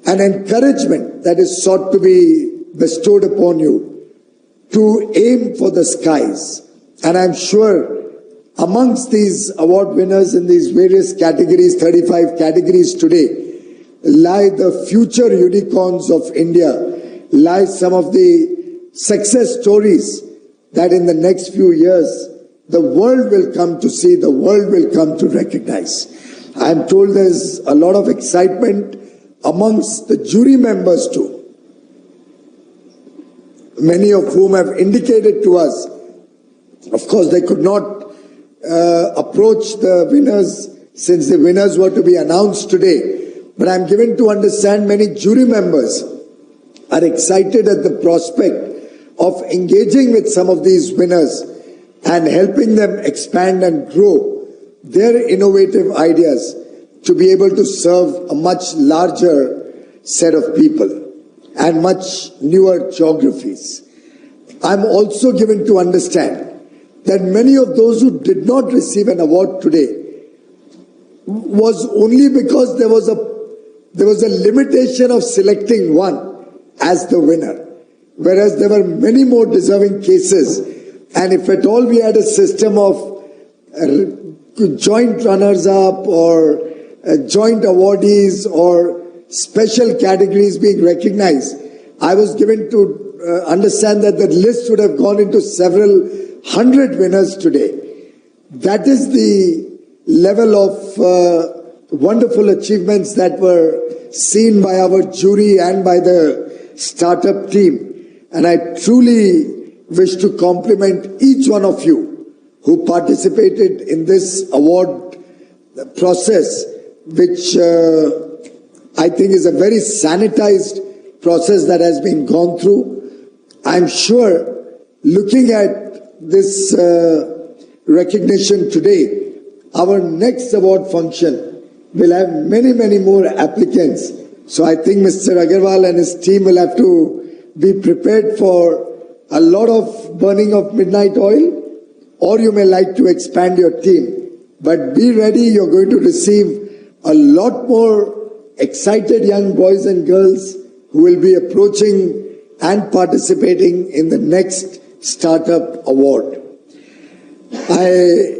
an encouragement that is sought to be bestowed upon you to aim for the skies. And I'm sure amongst these award winners in these various categories, 35 categories today, lie the future unicorns of India, lie some of the success stories that in the next few years the world will come to see, the world will come to recognize. I'm told there's a lot of excitement amongst the jury members too, many of whom have indicated to us, of course they could not approach the winners since the winners were to be announced today, but I'm given to understand many jury members are excited at the prospect of engaging with some of these winners and helping them expand and grow their innovative ideas to be able to serve a much larger set of people and much newer geographies. I'm also given to understand that many of those who did not receive an award today was only because there was a limitation of selecting one as the winner, whereas there were many more deserving cases. And if at all we had a system of joint runners-up or joint awardees or special categories being recognized, I was given to understand that the list would have gone into several hundred winners today. That is the level of wonderful achievements that were seen by our jury and by the startup team. And I truly wish to compliment each one of you who participated in this award process, which I think is a very sanitized process that has been gone through. I'm sure looking at this recognition today, our next award function will have many, many more applicants. So I think Mr. Agarwal and his team will have to be prepared for a lot of burning of midnight oil, or you may like to expand your team. But be ready, you're going to receive a lot more excited young boys and girls who will be approaching and participating in the next Startup Award. I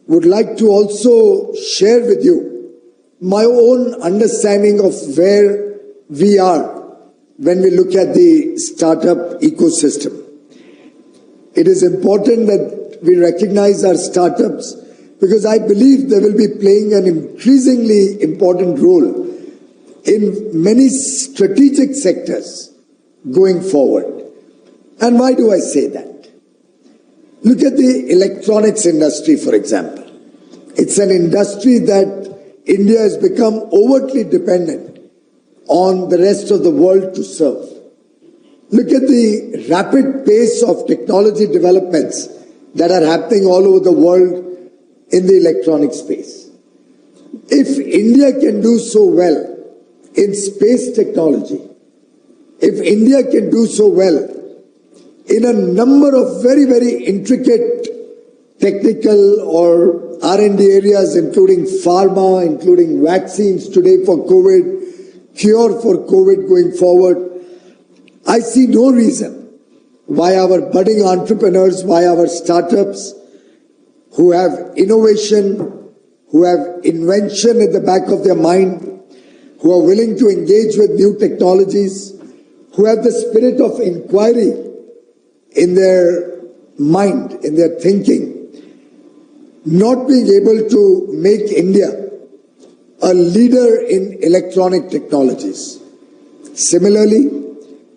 would like to also share with you my own understanding of where we are when we look at the startup ecosystem. It is important that we recognize our startups because I believe they will be playing an increasingly important role in many strategic sectors going forward. And why do I say that? Look at the electronics industry, for example. It's an industry that India has become overtly dependent on the rest of the world to serve. Look at the rapid pace of technology developments that are happening all over the world in the electronic space. If India can do so well in space technology, if India can do so well in a number of very, very intricate technical or R&D areas, including pharma, including vaccines today for COVID, cure for COVID going forward, I see no reason why our budding entrepreneurs, why our startups who have innovation, who have invention at the back of their mind, who are willing to engage with new technologies, who have the spirit of inquiry in their mind, in their thinking, not being able to make India a leader in electronic technologies. Similarly,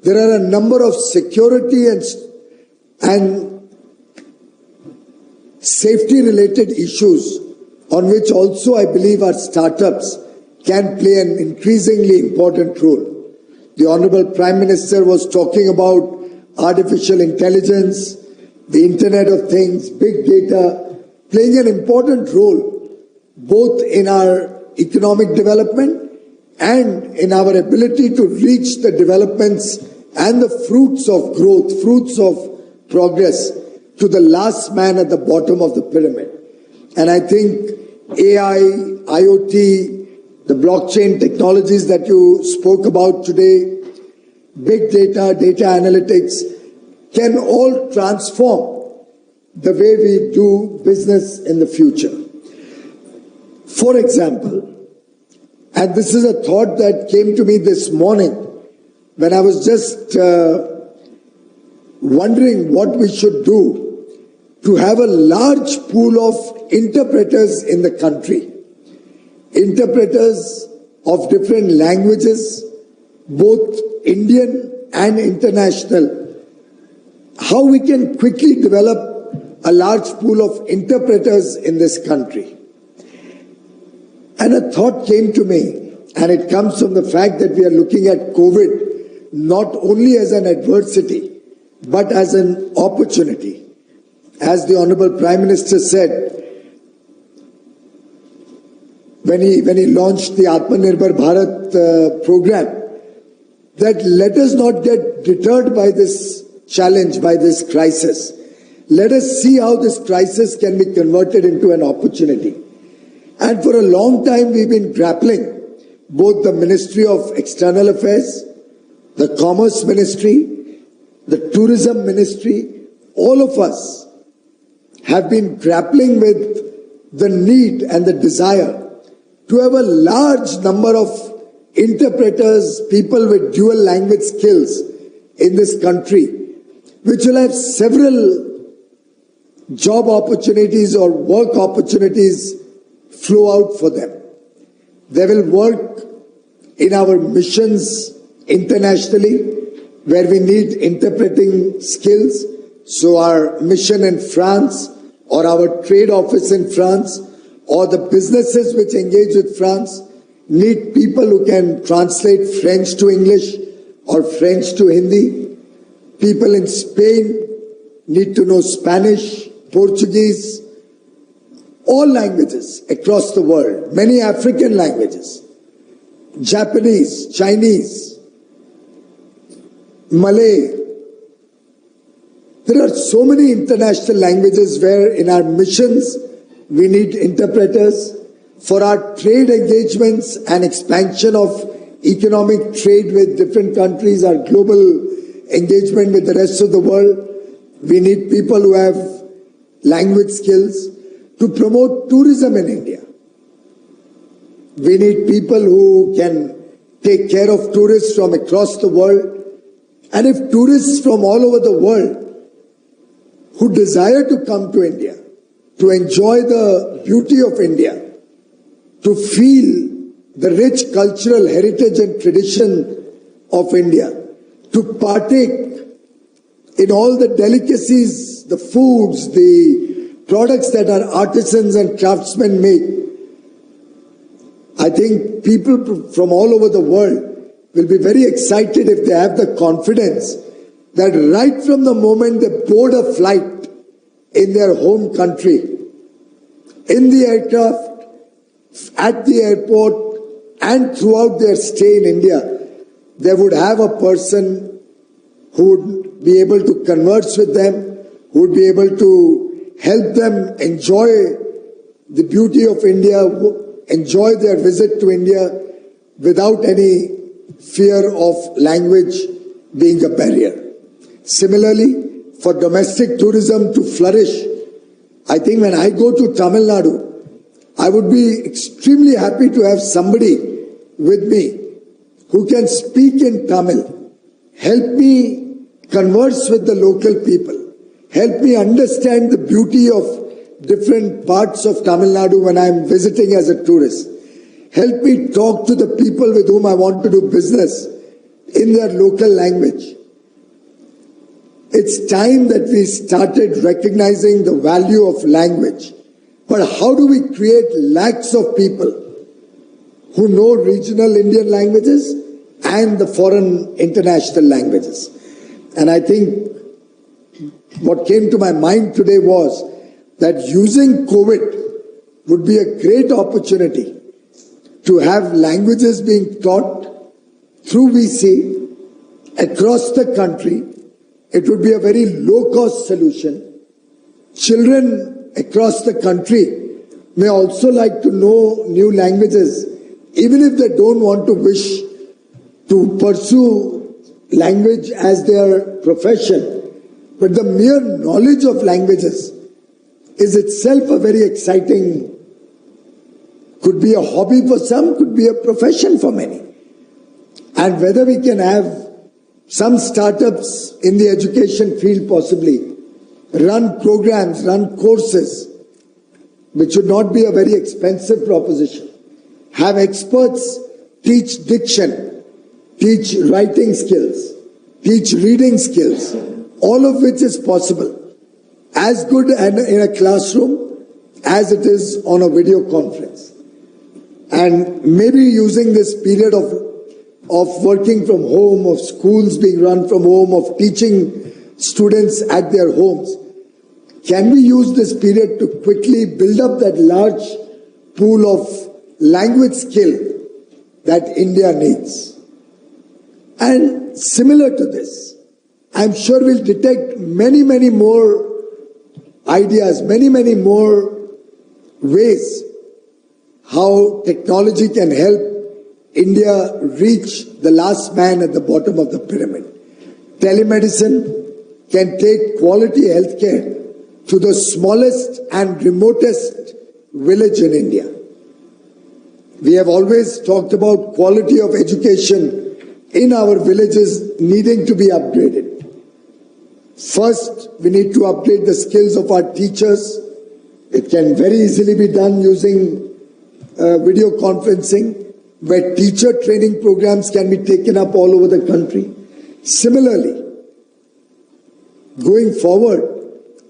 there are a number of security and safety related issues on which also I believe our startups can play an increasingly important role. The Honorable Prime Minister was talking about artificial intelligence, the Internet of Things, big data, playing an important role both in our economic development and in our ability to reach the developments and the fruits of growth, fruits of progress to the last man at the bottom of the pyramid. And I think AI, IoT, the blockchain technologies that you spoke about today, big data, data analytics, can all transform the way we do business in the future. For example, and this is a thought that came to me this morning when I was just wondering what we should do to have a large pool of interpreters in the country. Interpreters of different languages, both Indian and international. How we can quickly develop a large pool of interpreters in this country. And a thought came to me, and it comes from the fact that we are looking at COVID not only as an adversity, but as an opportunity. As the Honorable Prime Minister said, when he launched the Atmanirbhar Bharat program, that let us not get deterred by this challenge, by this crisis. Let us see how this crisis can be converted into an opportunity. And for a long time we've been grappling, both the Ministry of External Affairs, the Commerce Ministry, the Tourism Ministry, all of us have been grappling with the need and the desire to have a large number of interpreters, people with dual language skills in this country, which will have several job opportunities or work opportunities flow out for them. They will work in our missions internationally where we need interpreting skills. So our mission in France or our trade office in France or the businesses which engage with France need people who can translate French to English or French to Hindi. People in Spain need to know Spanish, Portuguese, all languages across the world, many African languages, Japanese, Chinese, Malay. There are so many international languages where in our missions we need interpreters. For our trade engagements and expansion of economic trade with different countries, our global engagement with the rest of the world, we need people who have language skills. To promote tourism in India, we need people who can take care of tourists from across the world. And if tourists from all over the world who desire to come to India, to enjoy the beauty of India, to feel the rich cultural heritage and tradition of India, to partake in all the delicacies, the foods, the products that our artisans and craftsmen make, I think people from all over the world will be very excited if they have the confidence that right from the moment they board a flight in their home country, in the aircraft, at the airport, and throughout their stay in India, they would have a person who would be able to converse with them, who would be able to help them enjoy the beauty of India, enjoy their visit to India without any fear of language being a barrier. Similarly, for domestic tourism to flourish, I think when I go to Tamil Nadu, I would be extremely happy to have somebody with me who can speak in Tamil, help me converse with the local people, help me understand the beauty of different parts of Tamil Nadu when I'm visiting as a tourist, help me talk to the people with whom I want to do business in their local language. It's time that we started recognizing the value of language. But how do we create lakhs of people who know regional Indian languages and the foreign international languages? And I think what came to my mind today was that using COVID would be a great opportunity to have languages being taught through VC across the country. It would be a very low-cost solution. Children across the country may also like to know new languages, even if they don't want to wish to pursue language as their profession. But the mere knowledge of languages is itself a very exciting, could be a hobby for some, could be a profession for many. And whether we can have some startups in the education field possibly run programs, run courses, which should not be a very expensive proposition. Have experts teach diction, teach writing skills, teach reading skills, all of which is possible. As good in a classroom as it is on a video conference. And maybe using this period of working from home, of schools being run from home, of teaching students at their homes, can we use this period to quickly build up that large pool of language skill that India needs? And similar to this, I'm sure we'll detect many, many more ideas, many, many more ways how technology can help India reach the last man at the bottom of the pyramid. Telemedicine can take quality healthcare to the smallest and remotest village in India. We have always talked about quality of education in our villages needing to be upgraded. First, we need to upgrade the skills of our teachers. It can very easily be done using video conferencing, where teacher training programs can be taken up all over the country. Similarly, going forward,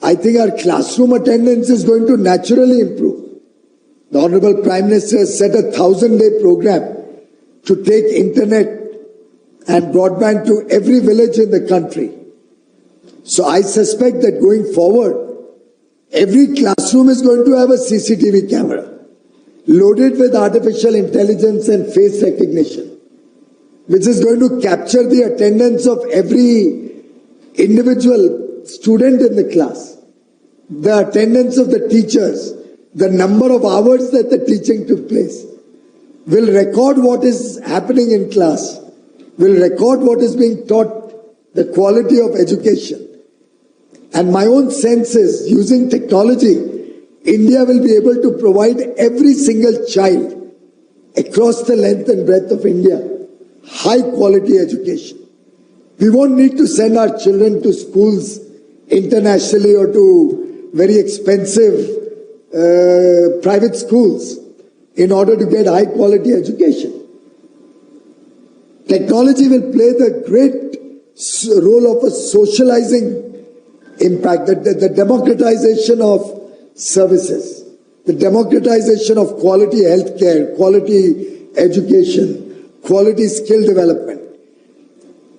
I think our classroom attendance is going to naturally improve. The Honorable Prime Minister has set a 1,000-day program to take internet and broadband to every village in the country. So I suspect that going forward, every classroom is going to have a CCTV camera loaded with artificial intelligence and face recognition, which is going to capture the attendance of every individual student in the class, the attendance of the teachers, the number of hours that the teaching took place, will record what is happening in class, will record what is being taught, the quality of education. And my own sense is, using technology, India will be able to provide every single child across the length and breadth of India high quality education. We won't need to send our children to schools internationally or to very expensive private schools in order to get high quality education. Technology will play the great role of a socializing impact, the democratization of services, the democratization of quality healthcare, quality education, quality skill development.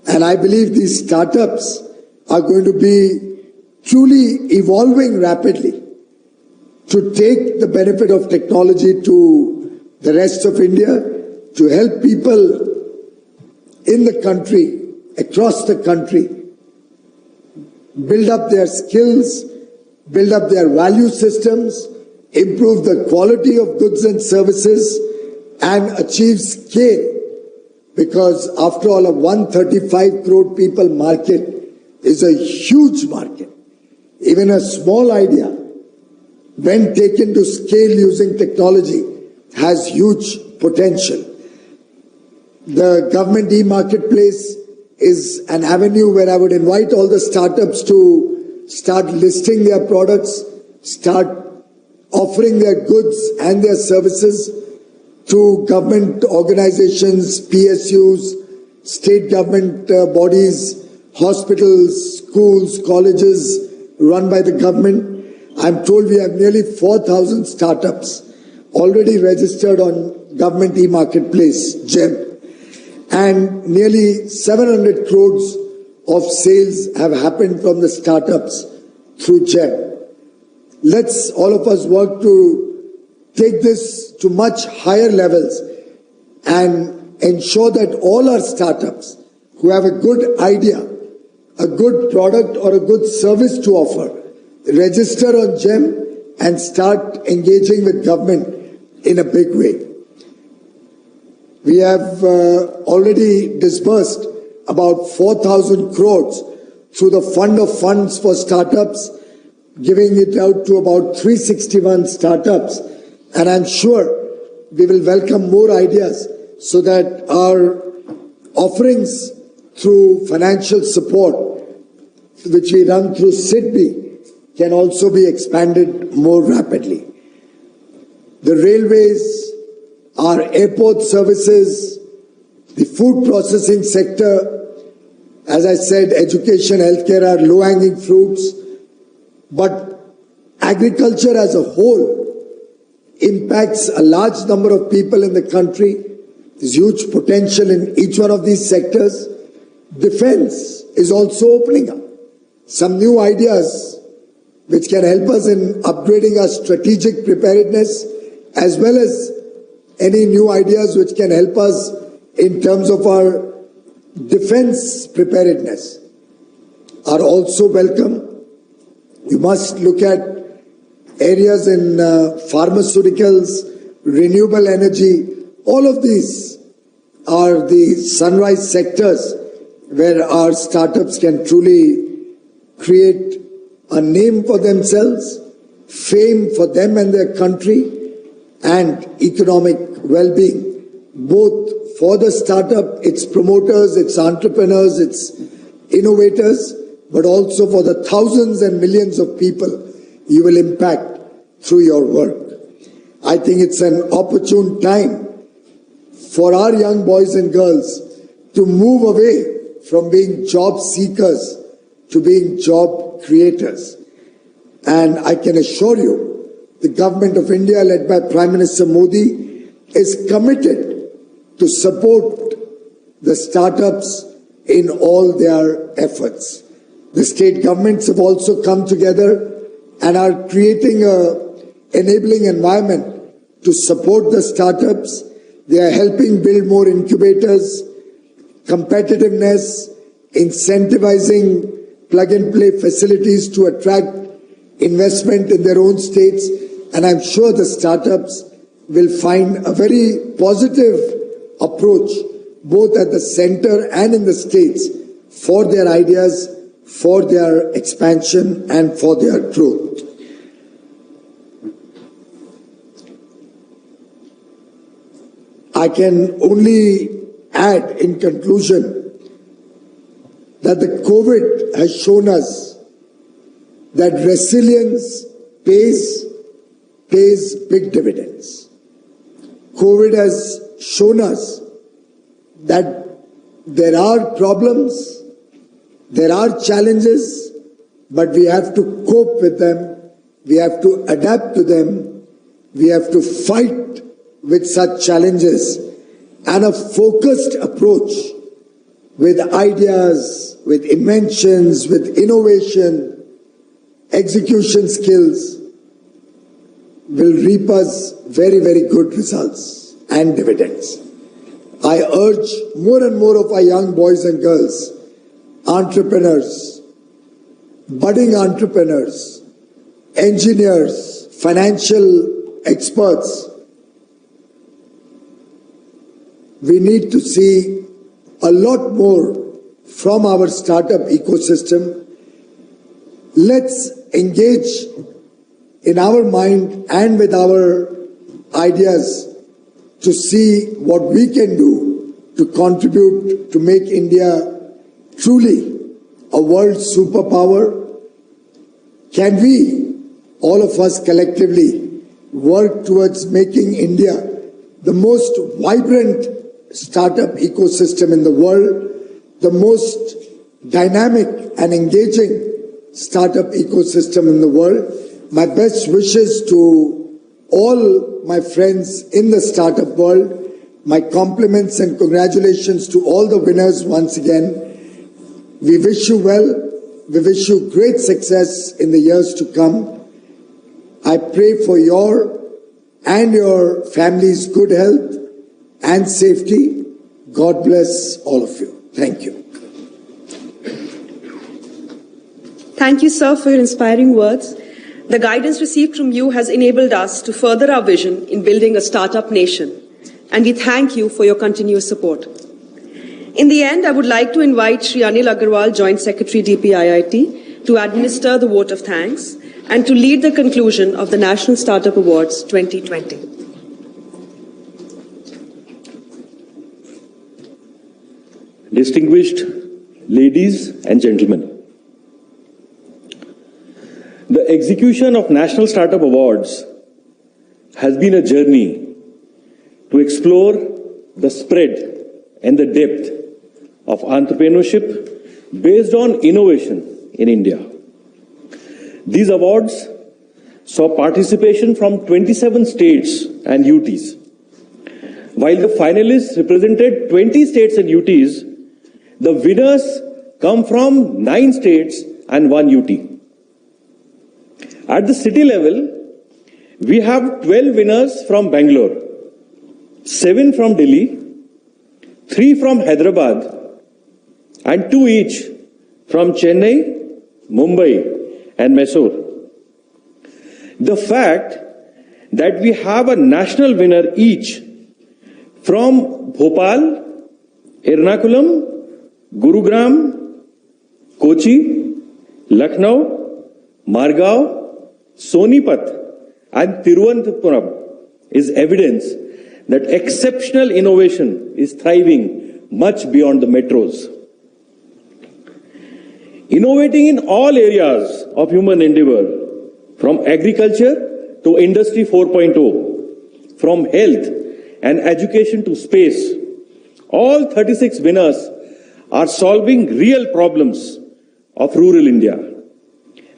And I believe these startups are going to be truly evolving rapidly to take the benefit of technology to the rest of India, to help people in the country, across the country, build up their skills, build up their value systems, improve the quality of goods and services, and achieve scale. Because after all, a 135 crore people market is a huge market. Even a small idea when taken to scale using technology, has huge potential. The government e-marketplace is an avenue where I would invite all the startups to start listing their products, start offering their goods and their services to government organizations, PSUs, state government bodies, hospitals, schools, colleges run by the government. I'm told we have nearly 4,000 startups already registered on government e-marketplace, GEM. And nearly 700 crores of sales have happened from the startups through GEM. Let's all of us work to take this to much higher levels and ensure that all our startups who have a good idea, a good product or a good service to offer, register on GEM and start engaging with government in a big way. We have already disbursed about 4,000 crores through the Fund of Funds for Startups, giving it out to about 361 startups. And I'm sure we will welcome more ideas so that our offerings through financial support, which we run through SIDBI, can also be expanded more rapidly. The railways, our airport services, the food processing sector, as I said, education, healthcare are low-hanging fruits, but agriculture as a whole impacts a large number of people in the country. There's huge potential in each one of these sectors. Defense is also opening up some new ideas which can help us in upgrading our strategic preparedness, as well as any new ideas which can help us in terms of our defense preparedness are also welcome. You must look at areas in pharmaceuticals, renewable energy. All of these are the sunrise sectors where our startups can truly create a name for themselves, fame for them and their country, and economic well-being, both for the startup, its promoters, its entrepreneurs, its innovators, but also for the thousands and millions of people you will impact through your work. I think it's an opportune time for our young boys and girls to move away from being job seekers to being job creators. And I can assure you, the government of India, led by Prime Minister Modi, is committed to support the startups in all their efforts. The state governments have also come together and are creating an enabling environment to support the startups. They are helping build more incubators, competitiveness, incentivizing plug-and-play facilities to attract investment in their own states. And I'm sure the startups will find a very positive approach, both at the center and in the states, for their ideas, for their expansion, and for their growth. I can only add in conclusion that the COVID has shown us that resilience pays big dividends. COVID has shown us that there are problems, there are challenges, but we have to cope with them, we have to adapt to them, we have to fight with such challenges, and a focused approach with ideas, with inventions, with innovation, execution skills will reap us very, very good results and dividends. I urge more and more of our young boys and girls, entrepreneurs, budding entrepreneurs, engineers, financial experts. We need to see a lot more from our startup ecosystem. Let's engage in our mind and with our ideas to see what we can do to contribute to make India truly a world superpower. Can we, all of us collectively, work towards making India the most vibrant startup ecosystem in the world, the most dynamic and engaging startup ecosystem in the world? My best wishes to all my friends in the startup world. My compliments and congratulations to all the winners once again. We wish you well. We wish you great success in the years to come. I pray for your and your family's good health and safety. God bless all of you. Thank you. Thank you, sir, for your inspiring words. The guidance received from you has enabled us to further our vision in building a startup nation, and we thank you for your continuous support. In the end, I would like to invite Shri Anil Agarwal, Joint Secretary, DPIIT, to administer the vote of thanks and to lead the conclusion of the National Startup Awards 2020. Distinguished ladies and gentlemen, the execution of National Startup Awards has been a journey to explore the spread and the depth of entrepreneurship based on innovation in India. These awards saw participation from 27 states and UTs. While the finalists represented 20 states and UTs, the winners come from 9 states and 1 UT. At the city level, we have 12 winners from Bangalore, 7 from Delhi, 3 from Hyderabad, and 2 each from Chennai, Mumbai, and Mysore. The fact that we have a national winner each from Bhopal, Ernakulam, Gurugram, Kochi, Lucknow, Margao, Sonipat, and Tiruvananthapuram is evidence that exceptional innovation is thriving much beyond the metros. Innovating in all areas of human endeavor, from agriculture to Industry 4.0, from health and education to space, all 36 winners are solving real problems of rural India.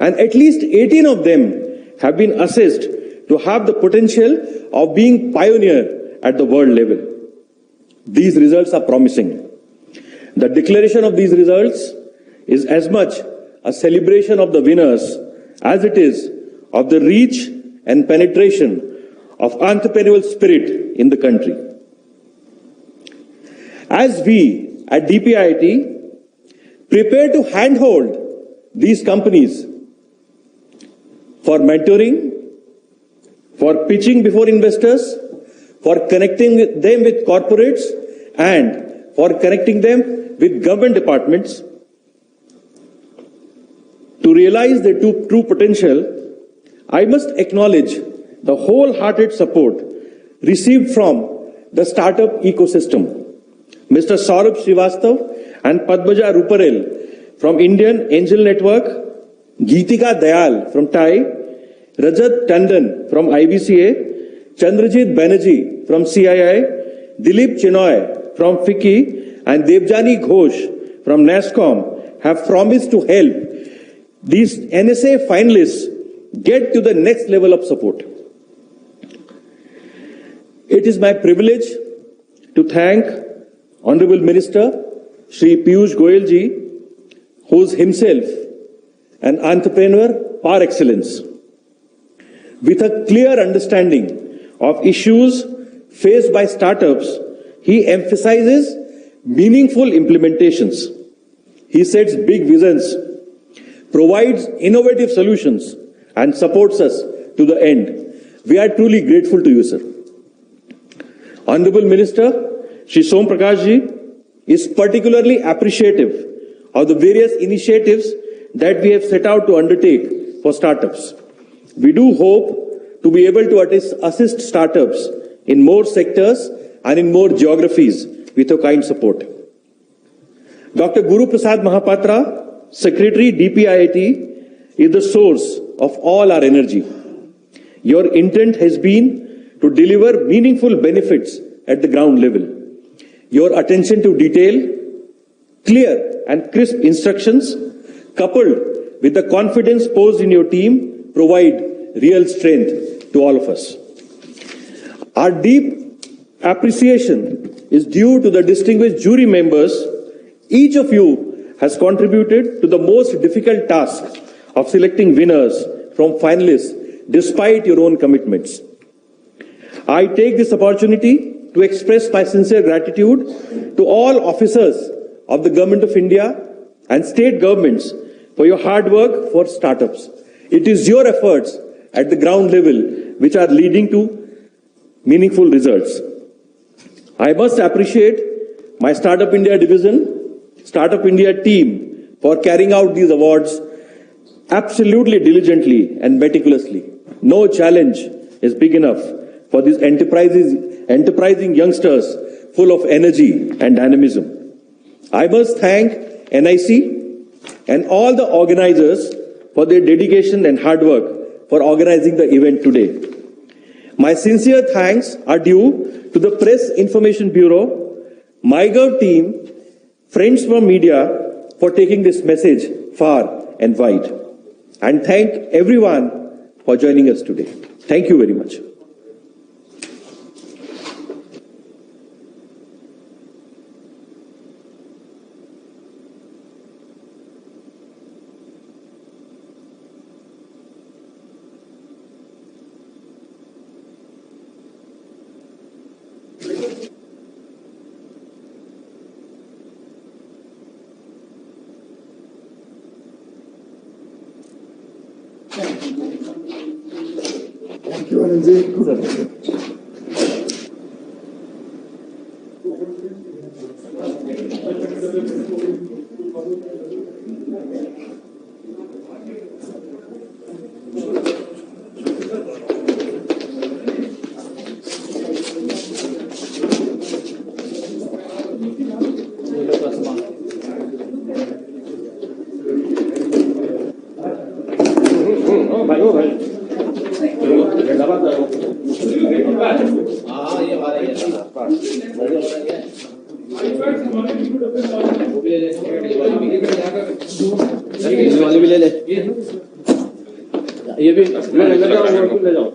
And at least 18 of them have been assessed to have the potential of being pioneer at the world level. These results are promising. The declaration of these results is as much a celebration of the winners as it is of the reach and penetration of entrepreneurial spirit in the country. As we at DPIIT prepare to handhold these companies for mentoring, for pitching before investors, for connecting them with corporates, and for connecting them with government departments, to realize their true potential, I must acknowledge the wholehearted support received from the startup ecosystem. Mr. Saurabh Srivastav and Padmaja Ruparel from Indian Angel Network, Geetika Dayal from TIE, Rajat Tandon from IBCA, Chandrajit Banerjee from CII, Dilip Chinoy from FICCI, and Devjani Ghosh from NASSCOM have promised to help these NSA finalists get to the next level of support. It is my privilege to thank Honorable Minister Shri Piyush Goyal ji, who is himself an entrepreneur par excellence, with a clear understanding of issues faced by startups. He emphasizes meaningful implementations. He sets big visions, provides innovative solutions, and supports us to the end. We are truly grateful to you, sir. Honorable Minister Shri Som Prakash ji is particularly appreciative of the various initiatives that we have set out to undertake for startups. We do hope to be able to assist startups in more sectors and in more geographies with your kind support. Dr. Guru Prasad Mahapatra, Secretary DPIIT, is the source of all our energy. Your intent has been to deliver meaningful benefits at the ground level. Your attention to detail, clear and crisp instructions, coupled with the confidence posed in your team, provide real strength to all of us. Our deep appreciation is due to the distinguished jury members. Each of you has contributed to the most difficult task of selecting winners from finalists despite your own commitments. I take this opportunity to express my sincere gratitude to all officers of the Government of India and state governments for your hard work for startups. It is your efforts at the ground level which are leading to meaningful results. I must appreciate my Startup India division, Startup India team for carrying out these awards absolutely diligently and meticulously. No challenge is big enough for these enterprising youngsters full of energy and dynamism. I must thank NIC and all the organizers for their dedication and hard work for organizing the event today. My sincere thanks are due to the Press Information Bureau, MyGov team, friends from media for taking this message far and wide. And thank everyone for joining us today. Thank you very much. Thank you, Anandji. ये भी ले जाओ